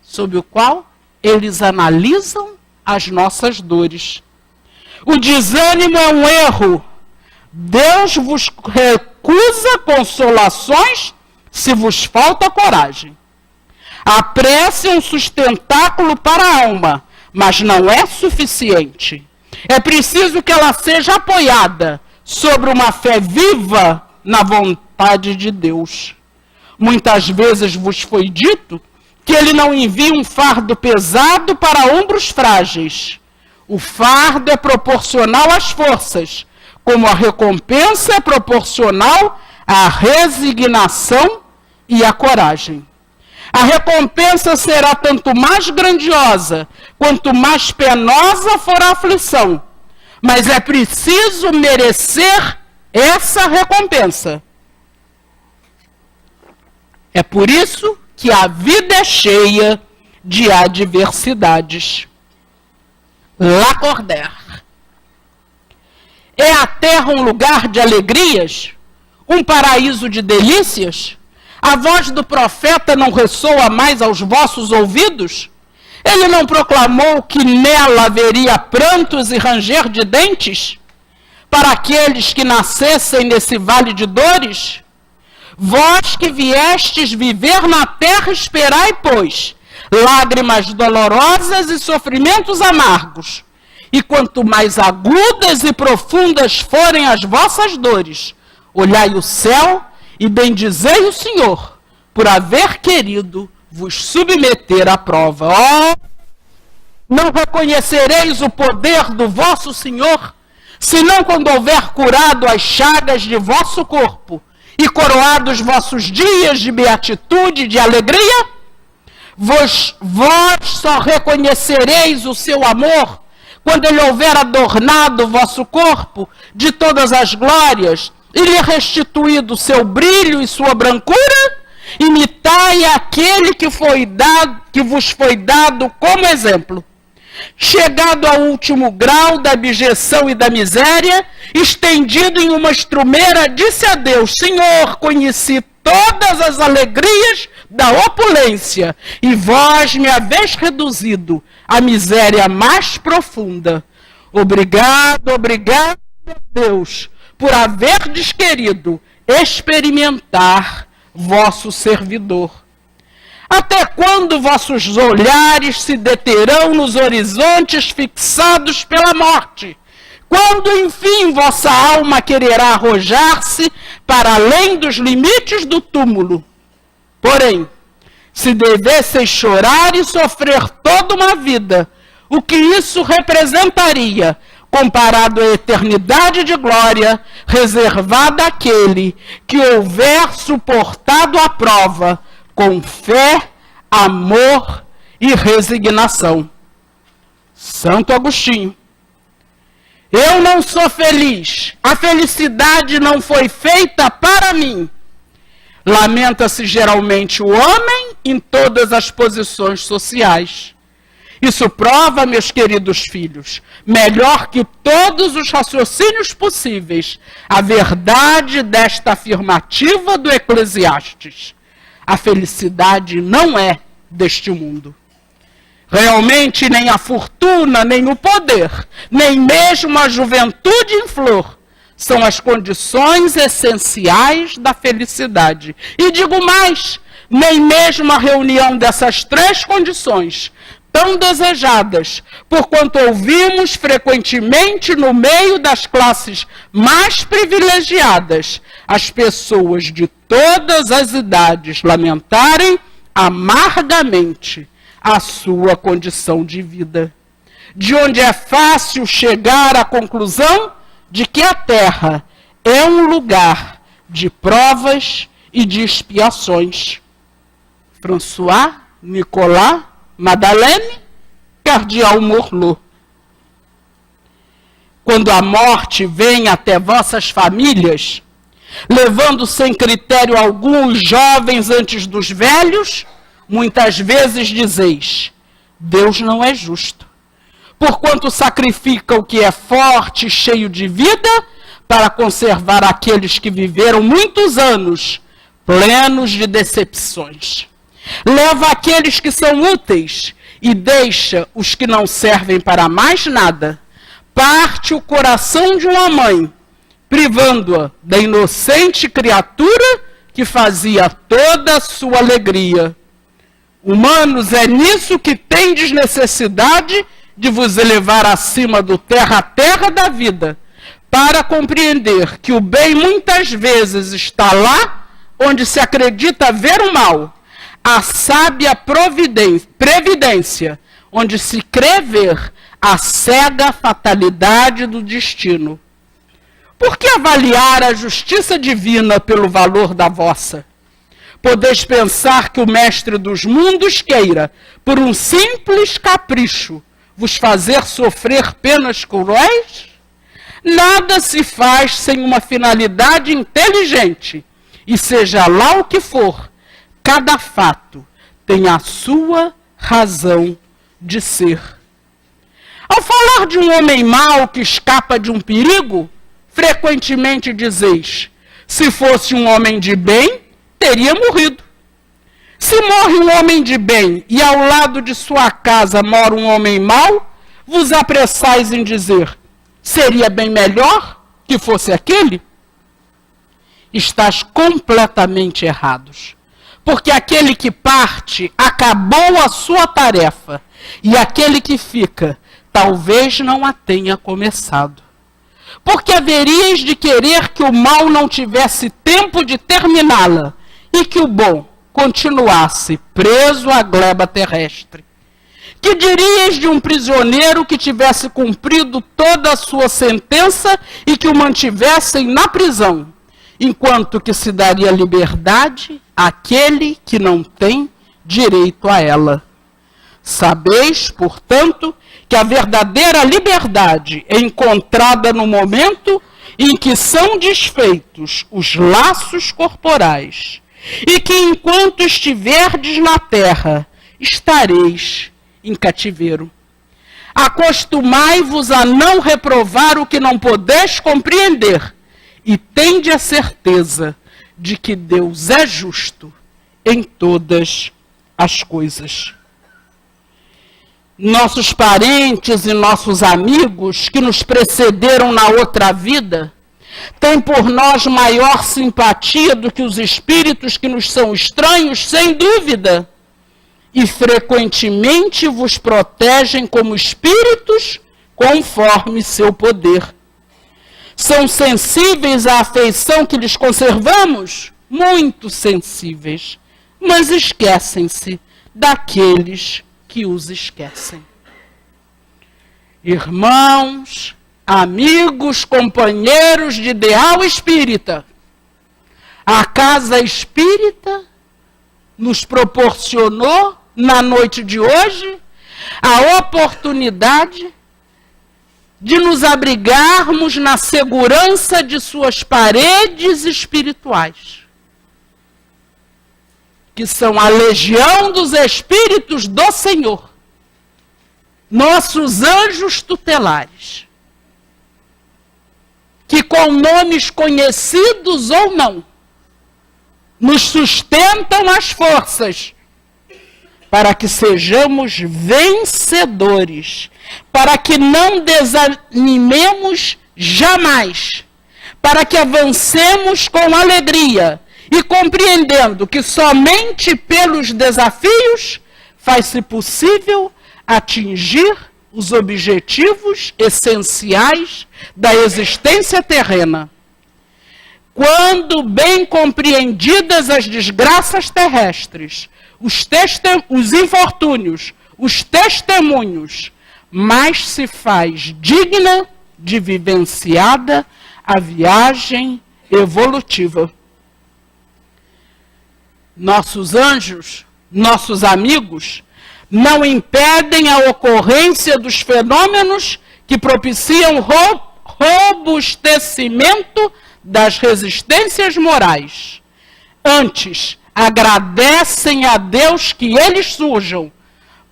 [SPEAKER 2] sob o qual eles analisam as nossas dores. O desânimo é um erro. Deus vos recusa consolações se vos falta coragem. A prece é um sustentáculo para a alma, mas não é suficiente. É preciso que ela seja apoiada sobre uma fé viva na vontade de Deus. Muitas vezes vos foi dito que ele não envia um fardo pesado para ombros frágeis. O fardo é proporcional às forças, como a recompensa é proporcional à resignação e à coragem. A recompensa será tanto mais grandiosa, quanto mais penosa for a aflição. Mas é preciso merecer essa recompensa. É por isso que a vida é cheia de adversidades. Lacordaire. É a terra um lugar de alegrias? Um paraíso de delícias? A voz do profeta não ressoa mais aos vossos ouvidos? Ele não proclamou que nela haveria prantos e ranger de dentes? Para aqueles que nascessem nesse vale de dores? Vós que viestes viver na terra, esperai, pois, lágrimas dolorosas e sofrimentos amargos. E quanto mais agudas e profundas forem as vossas dores, olhai o céu e bendizei o Senhor, por haver querido vos submeter à prova. Oh, não reconhecereis o poder do vosso Senhor, senão quando houver curado as chagas de vosso corpo e coroado os vossos dias de beatitude e de alegria? Vós só reconhecereis o seu amor quando ele houver adornado o vosso corpo de todas as glórias e lhe restituído seu brilho e sua brancura. Imitai aquele que vos foi dado como exemplo. Chegado ao último grau da abjeção e da miséria, estendido em uma estrumeira, disse a Deus: Senhor, conheci todas as alegrias da opulência, e vós me haveis reduzido à miséria mais profunda. Obrigado, obrigado, Deus, por haverdes querido experimentar vosso servidor. Até quando vossos olhares se deterão nos horizontes fixados pela morte? Quando, enfim, vossa alma quererá arrojar-se para além dos limites do túmulo? Porém, se devesseis chorar e sofrer toda uma vida, o que isso representaria, comparado à eternidade de glória reservada àquele que houver suportado a prova com fé, amor e resignação? Santo Agostinho. Eu não sou feliz, a felicidade não foi feita para mim. Lamenta-se geralmente o homem em todas as posições sociais. Isso prova, meus queridos filhos, melhor que todos os raciocínios possíveis, a verdade desta afirmativa do Eclesiastes: a felicidade não é deste mundo. Realmente, nem a fortuna, nem o poder, nem mesmo a juventude em flor são as condições essenciais da felicidade. E digo mais, nem mesmo a reunião dessas três condições, tão desejadas, porquanto ouvimos frequentemente no meio das classes mais privilegiadas, as pessoas de todas as idades lamentarem amargamente a sua condição de vida. De onde é fácil chegar à conclusão de que a terra é um lugar de provas e de expiações. François Nicolas Madeleine, Cardeal Morlot. Quando a morte vem até vossas famílias, levando sem critério algum os jovens antes dos velhos, muitas vezes dizeis: Deus não é justo, porquanto sacrifica o que é forte e cheio de vida para conservar aqueles que viveram muitos anos plenos de decepções. Leva aqueles que são úteis e deixa os que não servem para mais nada. Parte o coração de uma mãe, privando-a da inocente criatura que fazia toda a sua alegria. Humanos, é nisso que tendes necessidade de vos elevar acima do terra a terra da vida, para compreender que o bem muitas vezes está lá onde se acredita ver o mal, a sábia previdência, onde se crê ver a cega fatalidade do destino. Por que avaliar a justiça divina pelo valor da vossa? Podeis pensar que o mestre dos mundos queira, por um simples capricho, vos fazer sofrer penas cruéis? Nada se faz sem uma finalidade inteligente, e seja lá o que for, cada fato tem a sua razão de ser. Ao falar de um homem mau que escapa de um perigo, frequentemente dizeis, se fosse um homem de bem, teria morrido. Se morre um homem de bem e ao lado de sua casa mora um homem mau, vos apressais em dizer, seria bem melhor que fosse aquele? Estás completamente errados. Porque aquele que parte acabou a sua tarefa e aquele que fica talvez não a tenha começado. Porque haveríeis de querer que o mal não tivesse tempo de terminá-la e que o bom continuasse preso à gleba terrestre. Que diríeis de um prisioneiro que tivesse cumprido toda a sua sentença e que o mantivessem na prisão, enquanto que se daria liberdade àquele que não tem direito a ela? Sabeis, portanto, que a verdadeira liberdade é encontrada no momento em que são desfeitos os laços corporais, e que enquanto estiverdes na terra, estareis em cativeiro. Acostumai-vos a não reprovar o que não podeis compreender, e tende a certeza de que Deus é justo em todas as coisas. Nossos parentes e nossos amigos que nos precederam na outra vida têm por nós maior simpatia do que os espíritos que nos são estranhos, sem dúvida, e frequentemente vos protegem como espíritos conforme seu poder. São sensíveis à afeição que lhes conservamos? Muito sensíveis, mas esquecem-se daqueles que os esquecem. Irmãos, amigos, companheiros de ideal espírita, a casa espírita nos proporcionou, na noite de hoje, a oportunidade de nos abrigarmos na segurança de suas paredes espirituais, que são a legião dos Espíritos do Senhor, nossos anjos tutelares, que com nomes conhecidos ou não, nos sustentam as forças para que sejamos vencedores, para que não desanimemos jamais, para que avancemos com alegria e compreendendo que somente pelos desafios faz-se possível atingir os objetivos essenciais da existência terrena. Quando bem compreendidas as desgraças terrestres, os infortúnios, os testemunhos, mais se faz digna de vivenciada a viagem evolutiva. Nossos anjos, nossos amigos, não impedem a ocorrência dos fenômenos que propiciam robustecimento das resistências morais. Antes, agradecem a Deus que eles surjam,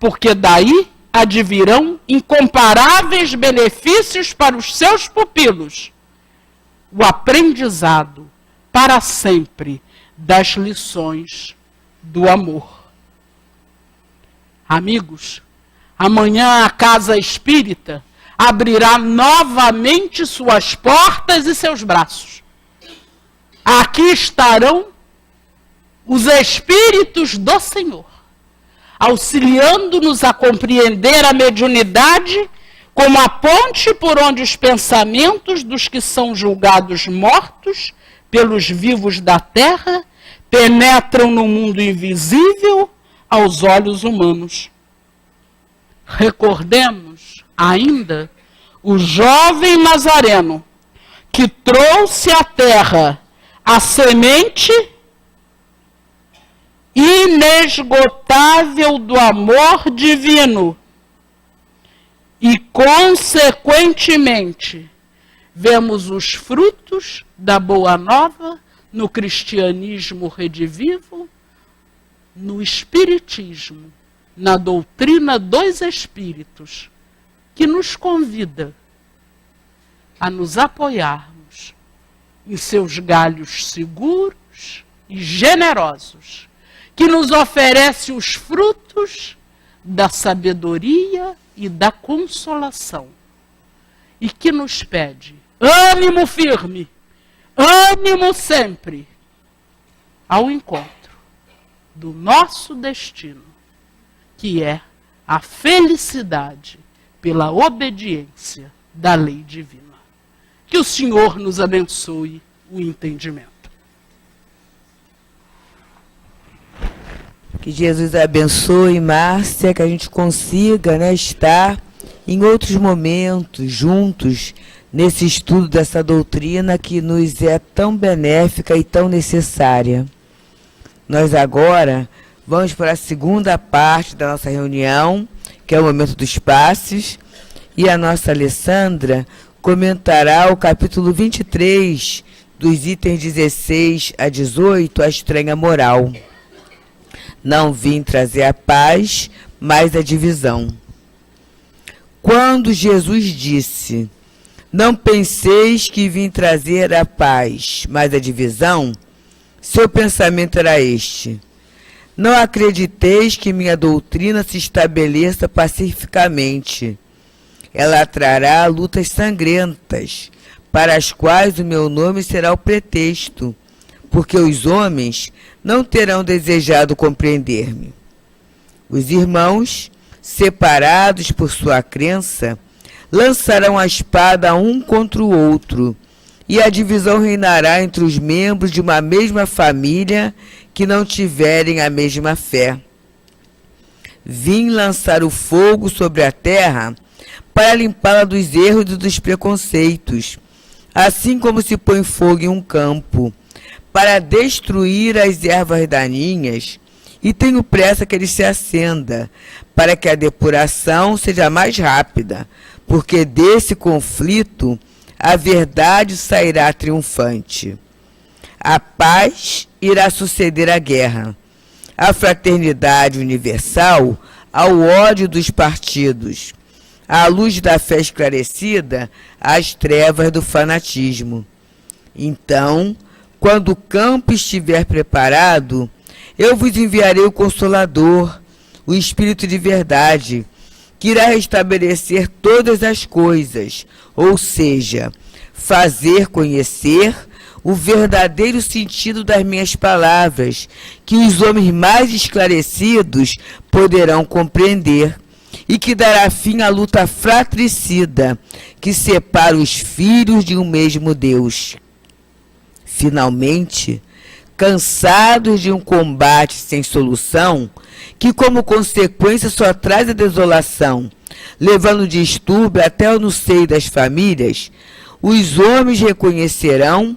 [SPEAKER 2] porque daí advirão incomparáveis benefícios para os seus pupilos. O aprendizado para sempre das lições do amor. Amigos, amanhã a Casa Espírita abrirá novamente suas portas e seus braços. Aqui estarão os Espíritos do Senhor, auxiliando-nos a compreender a mediunidade como a ponte por onde os pensamentos dos que são julgados mortos pelos vivos da terra penetram no mundo invisível aos olhos humanos. Recordemos ainda o jovem Nazareno que trouxe à terra a semente inesgotável do amor divino e, consequentemente, vemos os frutos da Boa Nova no cristianismo redivivo, no espiritismo, na doutrina dos espíritos, que nos convida a nos apoiarmos em seus galhos seguros e generosos, que nos oferece os frutos da sabedoria e da consolação, e que nos pede ânimo firme, ânimo sempre, ao encontro do nosso destino, que é a felicidade pela obediência da lei divina. Que o Senhor nos abençoe o entendimento.
[SPEAKER 1] Que Jesus abençoe, Márcia, que a gente consiga, né, estar em outros momentos juntos nesse estudo dessa doutrina que nos é tão benéfica e tão necessária. Nós agora vamos para a segunda parte da nossa reunião, que é o momento dos passes, e a nossa Alessandra comentará o capítulo 23, dos itens 16 a 18, a estranha moral. Não vim trazer a paz, mas a divisão. Quando Jesus disse, não penseis que vim trazer a paz, mas a divisão, seu pensamento era este: não acrediteis que minha doutrina se estabeleça pacificamente. Ela trará lutas sangrentas, para as quais o meu nome será o pretexto, porque os homens não terão desejado compreender-me. Os irmãos, separados por sua crença, lançarão a espada um contra o outro, e a divisão reinará entre os membros de uma mesma família que não tiverem a mesma fé. Vim lançar o fogo sobre a terra para limpá-la dos erros e dos preconceitos, assim como se põe fogo em um campo, para destruir as ervas daninhas, e tenho pressa que ele se acenda, para que a depuração seja mais rápida, porque desse conflito a verdade sairá triunfante. A paz irá suceder à guerra, a fraternidade universal ao ódio dos partidos, a luz da fé esclarecida às trevas do fanatismo. Então, quando o campo estiver preparado, eu vos enviarei o Consolador, o Espírito de verdade, que irá restabelecer todas as coisas, ou seja, fazer conhecer o verdadeiro sentido das minhas palavras, que os homens mais esclarecidos poderão compreender, e que dará fim à luta fratricida que separa os filhos de um mesmo Deus. Finalmente, cansados de um combate sem solução, que como consequência só traz a desolação, levando distúrbio até no seio das famílias, os homens reconhecerão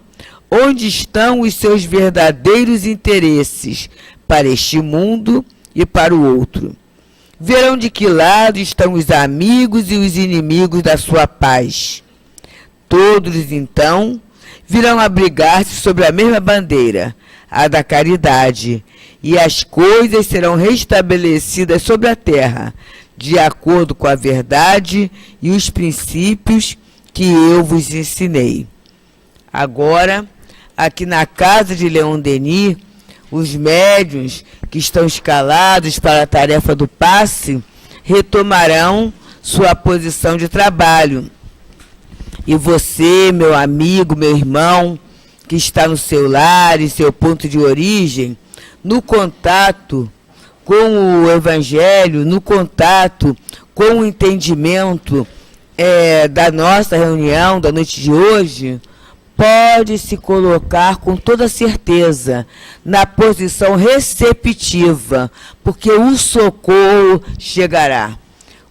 [SPEAKER 1] onde estão os seus verdadeiros interesses para este mundo e para o outro. Verão de que lado estão os amigos e os inimigos da sua paz. Todos, então, virão abrigar-se sobre a mesma bandeira, a da caridade, e as coisas serão restabelecidas sobre a terra, de acordo com a verdade e os princípios que eu vos ensinei. Agora, aqui na casa de Leon Denis, os médiuns que estão escalados para a tarefa do passe retomarão sua posição de trabalho. E você, meu amigo, meu irmão, que está no seu lar, em seu ponto de origem, no contato com o Evangelho, no contato com o entendimento da nossa reunião da noite de hoje, pode se colocar com toda certeza na posição receptiva, porque o socorro chegará.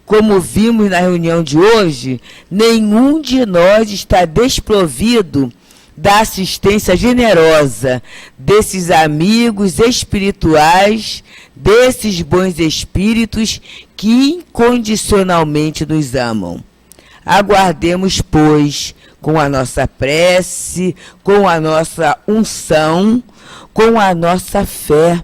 [SPEAKER 1] Como vimos na reunião de hoje, nenhum de nós está desprovido da assistência generosa desses amigos espirituais, desses bons espíritos que incondicionalmente nos amam. Aguardemos, pois, com a nossa prece, com a nossa unção, com a nossa fé,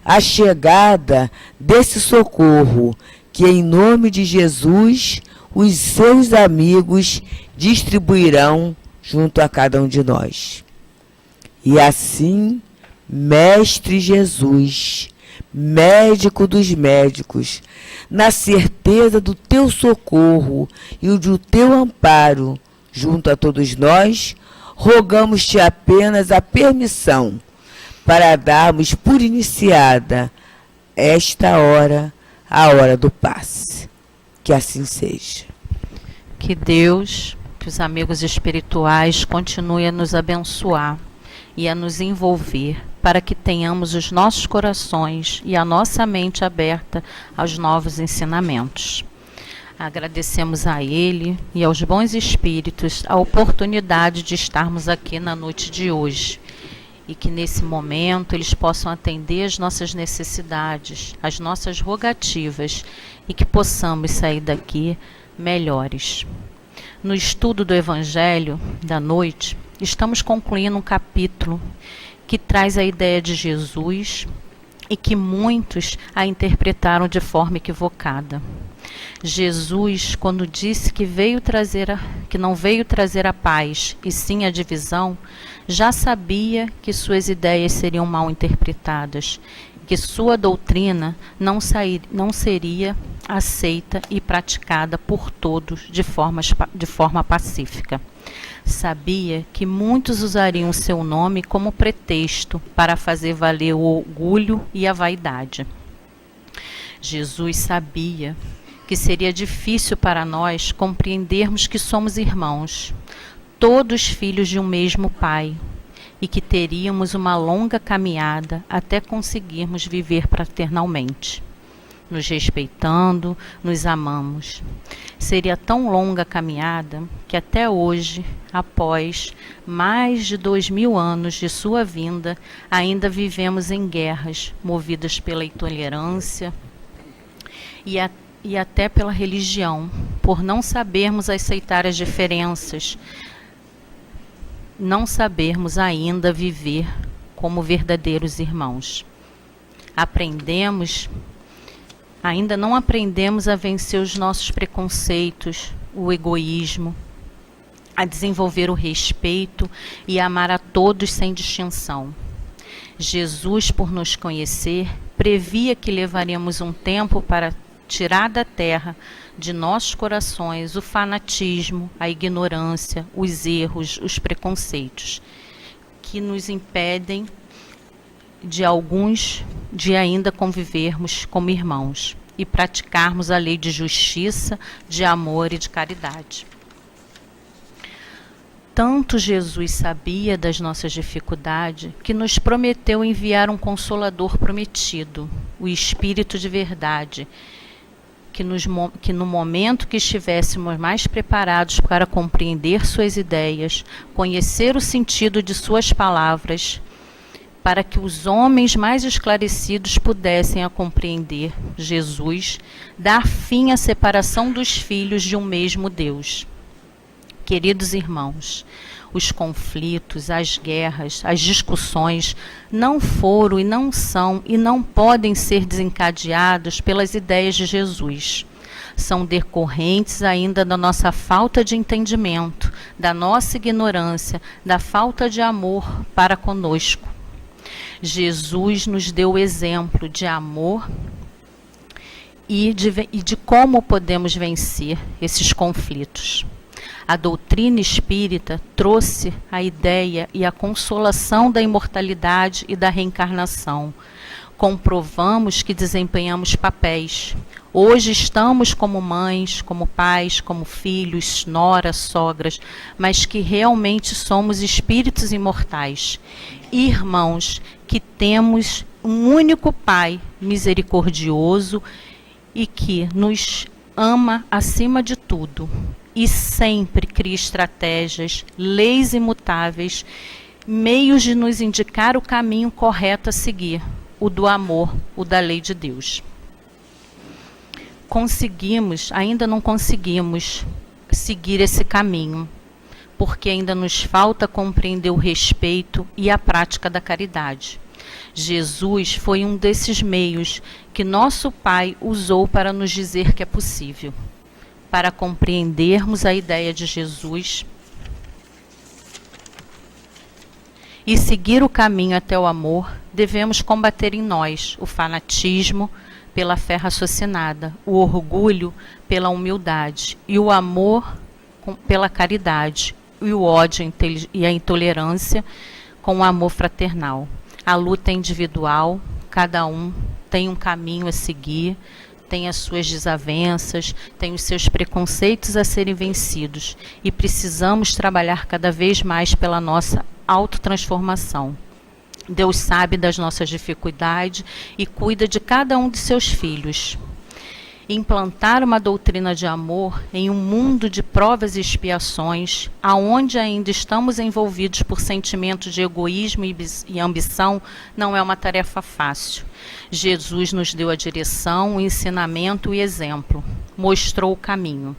[SPEAKER 1] a chegada desse socorro, que em nome de Jesus os seus amigos distribuirão junto a cada um de nós. E assim, Mestre Jesus, médico dos médicos, na certeza do teu socorro e o do teu amparo junto a todos nós, rogamos-te apenas a permissão para darmos por iniciada esta hora, a hora do passe. Que assim seja.
[SPEAKER 3] Que Deus, que os amigos espirituais continuem a nos abençoar e a nos envolver, para que tenhamos os nossos corações e a nossa mente aberta aos novos ensinamentos. Agradecemos a Ele e aos bons espíritos a oportunidade de estarmos aqui na noite de hoje, e que nesse momento eles possam atender as nossas necessidades, as nossas rogativas, e que possamos sair daqui melhores. No estudo do Evangelho da noite, estamos concluindo um capítulo que traz a ideia de Jesus e que muitos a interpretaram de forma equivocada. Jesus, quando disse que não veio trazer a paz e sim a divisão, já sabia que suas ideias seriam mal interpretadas, que sua doutrina não seria aceita e praticada por todos de forma pacífica. Sabia que muitos usariam seu nome como pretexto para fazer valer o orgulho e a vaidade. Jesus sabia que seria difícil para nós compreendermos que somos irmãos, todos filhos de um mesmo Pai, e que teríamos uma longa caminhada até conseguirmos viver fraternalmente, nos respeitando, nos amamos. Seria tão longa a caminhada que até hoje, após mais de 2000 anos de sua vinda, ainda vivemos em guerras, movidas pela intolerância e até pela religião, por não sabermos aceitar as diferenças, não sabermos ainda viver como verdadeiros irmãos. Ainda não aprendemos a vencer os nossos preconceitos, o egoísmo, a desenvolver o respeito e a amar a todos sem distinção. Jesus, por nos conhecer, previa que levaríamos um tempo para tirar da terra de nossos corações o fanatismo, a ignorância, os erros, os preconceitos, que nos impedem de ainda convivermos como irmãos e praticarmos a lei de justiça, de amor e de caridade. Tanto Jesus sabia das nossas dificuldades que nos prometeu enviar um Consolador prometido, o Espírito de verdade, que no momento que estivéssemos mais preparados para compreender suas ideias, conhecer o sentido de suas palavras, para que os homens mais esclarecidos pudessem a compreender Jesus, dar fim à separação dos filhos de um mesmo Deus. Queridos irmãos, os conflitos, as guerras, as discussões não foram e não são e não podem ser desencadeados pelas ideias de Jesus. São decorrentes ainda da nossa falta de entendimento, da nossa ignorância, da falta de amor para conosco. Jesus nos deu o exemplo de amor e de como podemos vencer esses conflitos. A doutrina espírita trouxe a ideia e a consolação da imortalidade e da reencarnação. Comprovamos que desempenhamos papéis. Hoje estamos como mães, como pais, como filhos, noras, sogras, mas que realmente somos espíritos imortais. Irmãos, que temos um único Pai misericordioso e que nos ama acima de tudo. E sempre cria estratégias, leis imutáveis, meios de nos indicar o caminho correto a seguir, o do amor, o da lei de Deus. Ainda não conseguimos seguir esse caminho, porque ainda nos falta compreender o respeito e a prática da caridade. Jesus foi um desses meios que nosso Pai usou para nos dizer que é possível. Para compreendermos a ideia de Jesus e seguir o caminho até o amor, devemos combater em nós o fanatismo pela fé raciocinada, o orgulho pela humildade e o amor pela caridade, e o ódio e a intolerância com o amor fraternal. A luta é individual, cada um tem um caminho a seguir, tem as suas desavenças, tem os seus preconceitos a serem vencidos, e precisamos trabalhar cada vez mais pela nossa autotransformação. Deus sabe das nossas dificuldades e cuida de cada um de seus filhos. Implantar uma doutrina de amor em um mundo de provas e expiações, aonde ainda estamos envolvidos por sentimentos de egoísmo e ambição, não é uma tarefa fácil. Jesus nos deu a direção, o ensinamento e exemplo, mostrou o caminho.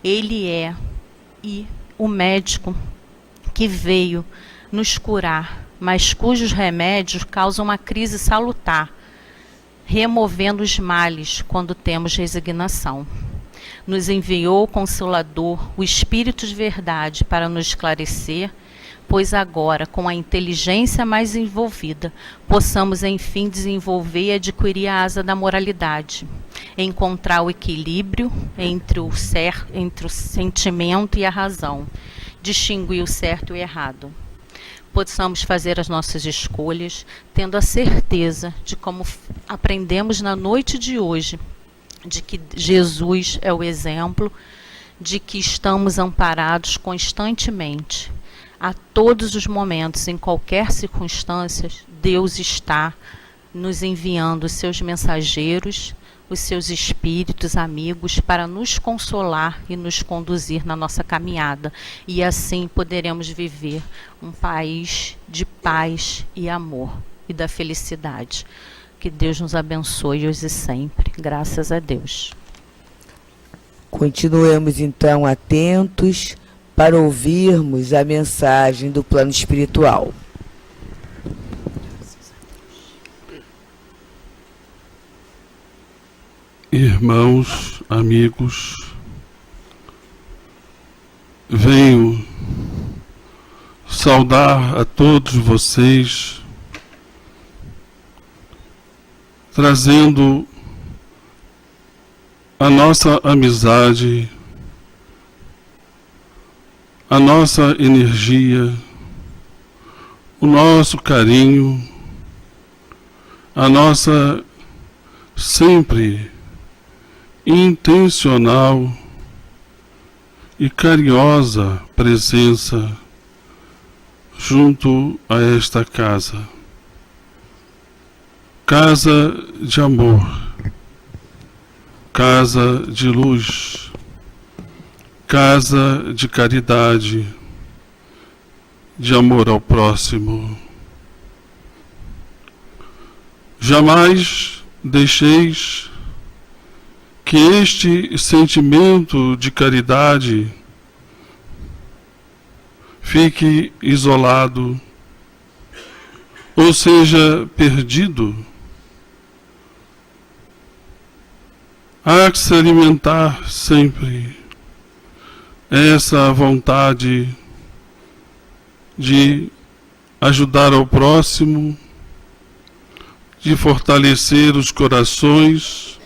[SPEAKER 3] Ele é o médico que veio nos curar, mas cujos remédios causam uma crise salutar, removendo os males quando temos resignação. Nos enviou o Consolador, o Espírito de verdade, para nos esclarecer, pois agora, com a inteligência mais envolvida, possamos enfim desenvolver e adquirir a asa da moralidade, encontrar o equilíbrio entre o sentimento e a razão, distinguir o certo e o errado. Possamos fazer as nossas escolhas, tendo a certeza de, como aprendemos na noite de hoje, de que Jesus é o exemplo, de que estamos amparados constantemente. A todos os momentos, em qualquer circunstância, Deus está nos enviando os seus mensageiros, os seus espíritos amigos, para nos consolar e nos conduzir na nossa caminhada. E assim poderemos viver um país de paz e amor e da felicidade. Que Deus nos abençoe hoje e sempre. Graças a Deus.
[SPEAKER 1] Continuemos então atentos para ouvirmos a mensagem do plano espiritual.
[SPEAKER 4] Irmãos, amigos, venho saudar a todos vocês, trazendo a nossa amizade, a nossa energia, o nosso carinho, a nossa sempre intencional e carinhosa presença junto a esta casa. Casa de amor, casa de luz, casa de caridade, de amor ao próximo. Jamais deixeis que este sentimento de caridade fique isolado, ou seja, perdido. Há que se alimentar sempre essa vontade de ajudar ao próximo, de fortalecer os corações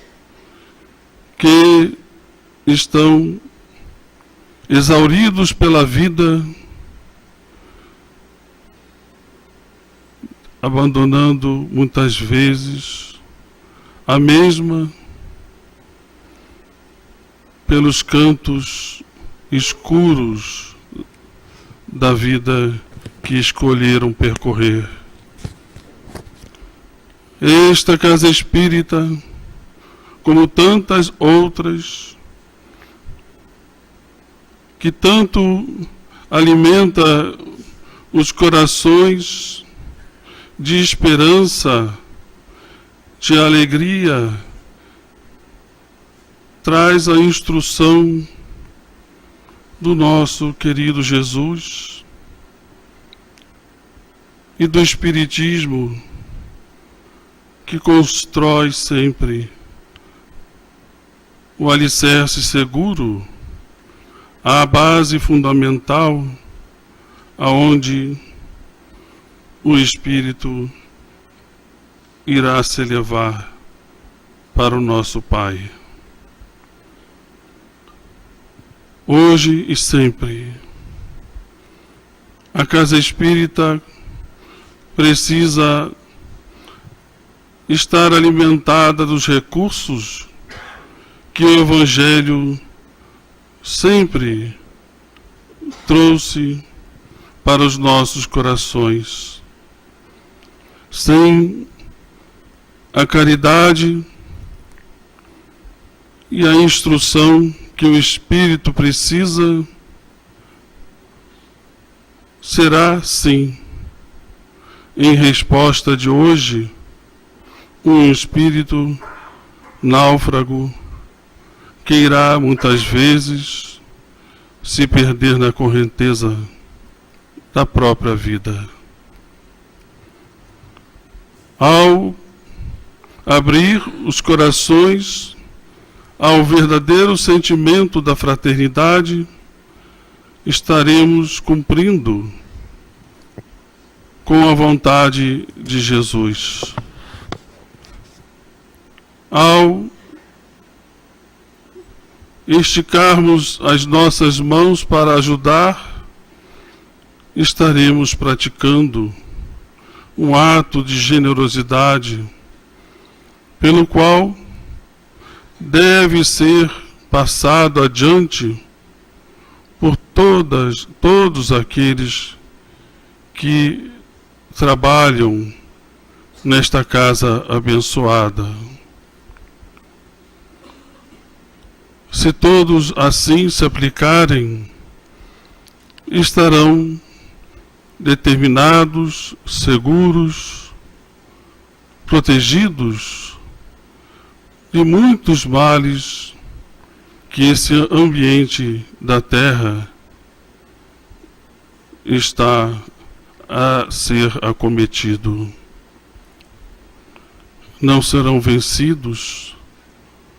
[SPEAKER 4] que estão exauridos pela vida, abandonando muitas vezes a mesma pelos cantos escuros da vida que escolheram percorrer. Esta casa espírita, como tantas outras, que tanto alimenta os corações de esperança, de alegria, traz a instrução do nosso querido Jesus e do Espiritismo, que constrói sempre o alicerce seguro, a base fundamental, aonde o Espírito irá se elevar para o nosso Pai. Hoje e sempre, a Casa Espírita precisa estar alimentada dos recursos que o Evangelho sempre trouxe para os nossos corações. Sem a caridade e a instrução que o Espírito precisa, será, sim, em resposta de hoje, um espírito náufrago que irá muitas vezes se perder na correnteza da própria vida. Ao abrir os corações ao verdadeiro sentimento da fraternidade, estaremos cumprindo com a vontade de Jesus. Ao esticarmos as nossas mãos para ajudar, estaremos praticando um ato de generosidade, pelo qual deve ser passado adiante por todos aqueles que trabalham nesta casa abençoada. Se todos assim se aplicarem, estarão determinados, seguros, protegidos de muitos males que esse ambiente da Terra está a ser acometido. Não serão vencidos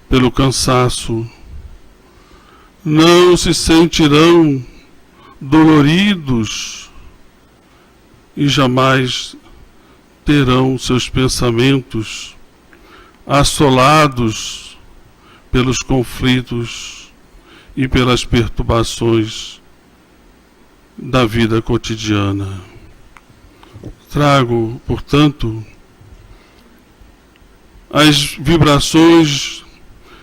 [SPEAKER 4] pelo cansaço, não se sentirão doloridos e jamais terão seus pensamentos assolados pelos conflitos e pelas perturbações da vida cotidiana. Trago, portanto, as vibrações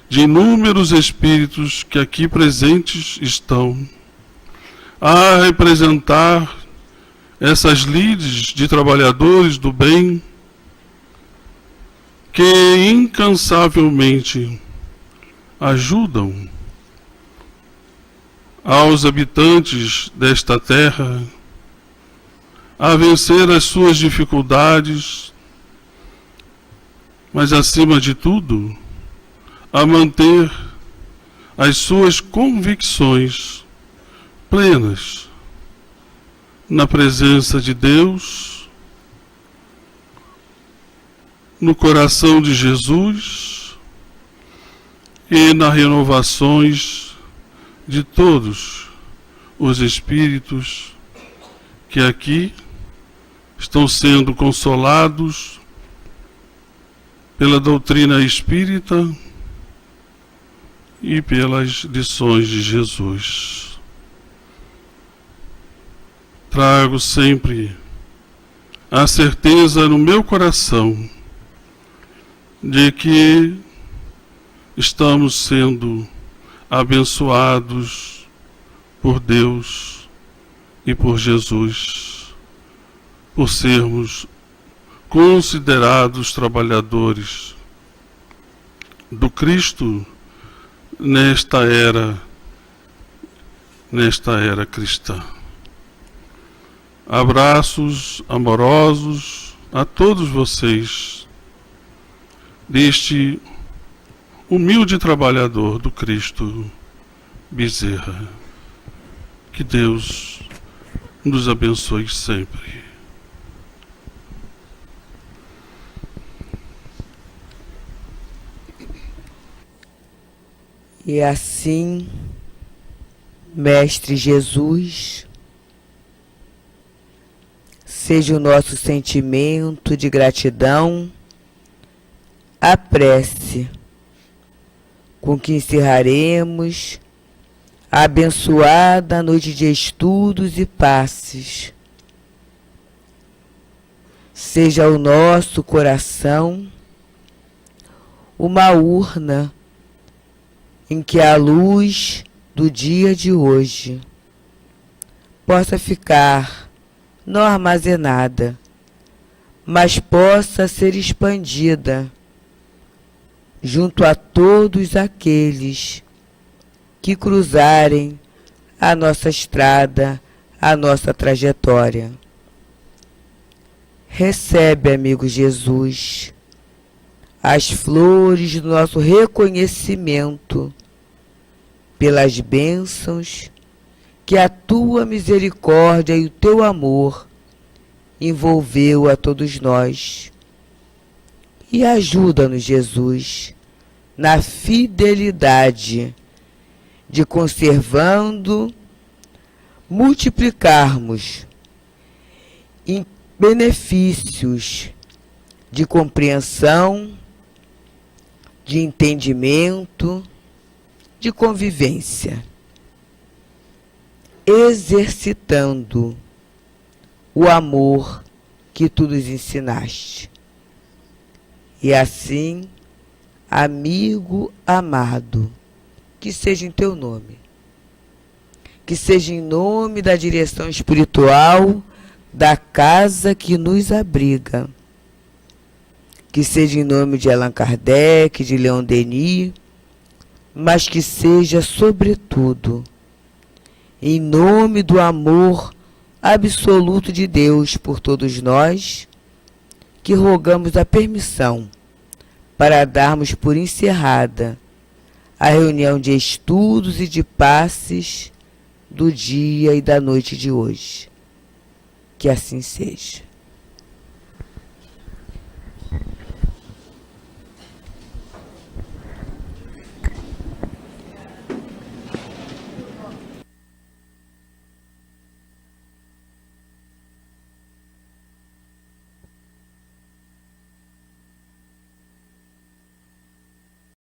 [SPEAKER 4] de inúmeros espíritos que aqui presentes estão, a representar essas lides de trabalhadores do bem que incansavelmente ajudam aos habitantes desta terra a vencer as suas dificuldades, mas acima de tudo, a manter as suas convicções plenas na presença de Deus, no coração de Jesus e nas renovações de todos os espíritos que aqui estão sendo consolados pela doutrina espírita e pelas lições de Jesus. Trago sempre a certeza no meu coração de que estamos sendo abençoados por Deus e por Jesus, por sermos considerados trabalhadores do Cristo nesta era cristã. Abraços amorosos a todos vocês, deste humilde trabalhador do Cristo Bezerra. Que Deus nos abençoe sempre.
[SPEAKER 1] E assim, Mestre Jesus, seja o nosso sentimento de gratidão, a prece com que encerraremos a abençoada noite de estudos e passes. Seja o nosso coração uma urna em que a luz do dia de hoje possa ficar não armazenada, mas possa ser expandida junto a todos aqueles que cruzarem a nossa estrada, a nossa trajetória. Recebe, amigo Jesus, as flores do nosso reconhecimento pelas bênçãos que a tua misericórdia e o teu amor envolveu a todos nós. E ajuda-nos, Jesus, na fidelidade de conservando, multiplicarmos em benefícios de compreensão, de entendimento, de convivência, exercitando o amor que tu nos ensinaste. E assim, amigo amado, que seja em teu nome, que seja em nome da direção espiritual da casa que nos abriga, que seja em nome de Allan Kardec, de Leon Denis, mas que seja, sobretudo, em nome do amor absoluto de Deus por todos nós, que rogamos a permissão para darmos por encerrada a reunião de estudos e de passes do dia e da noite de hoje. Que assim seja.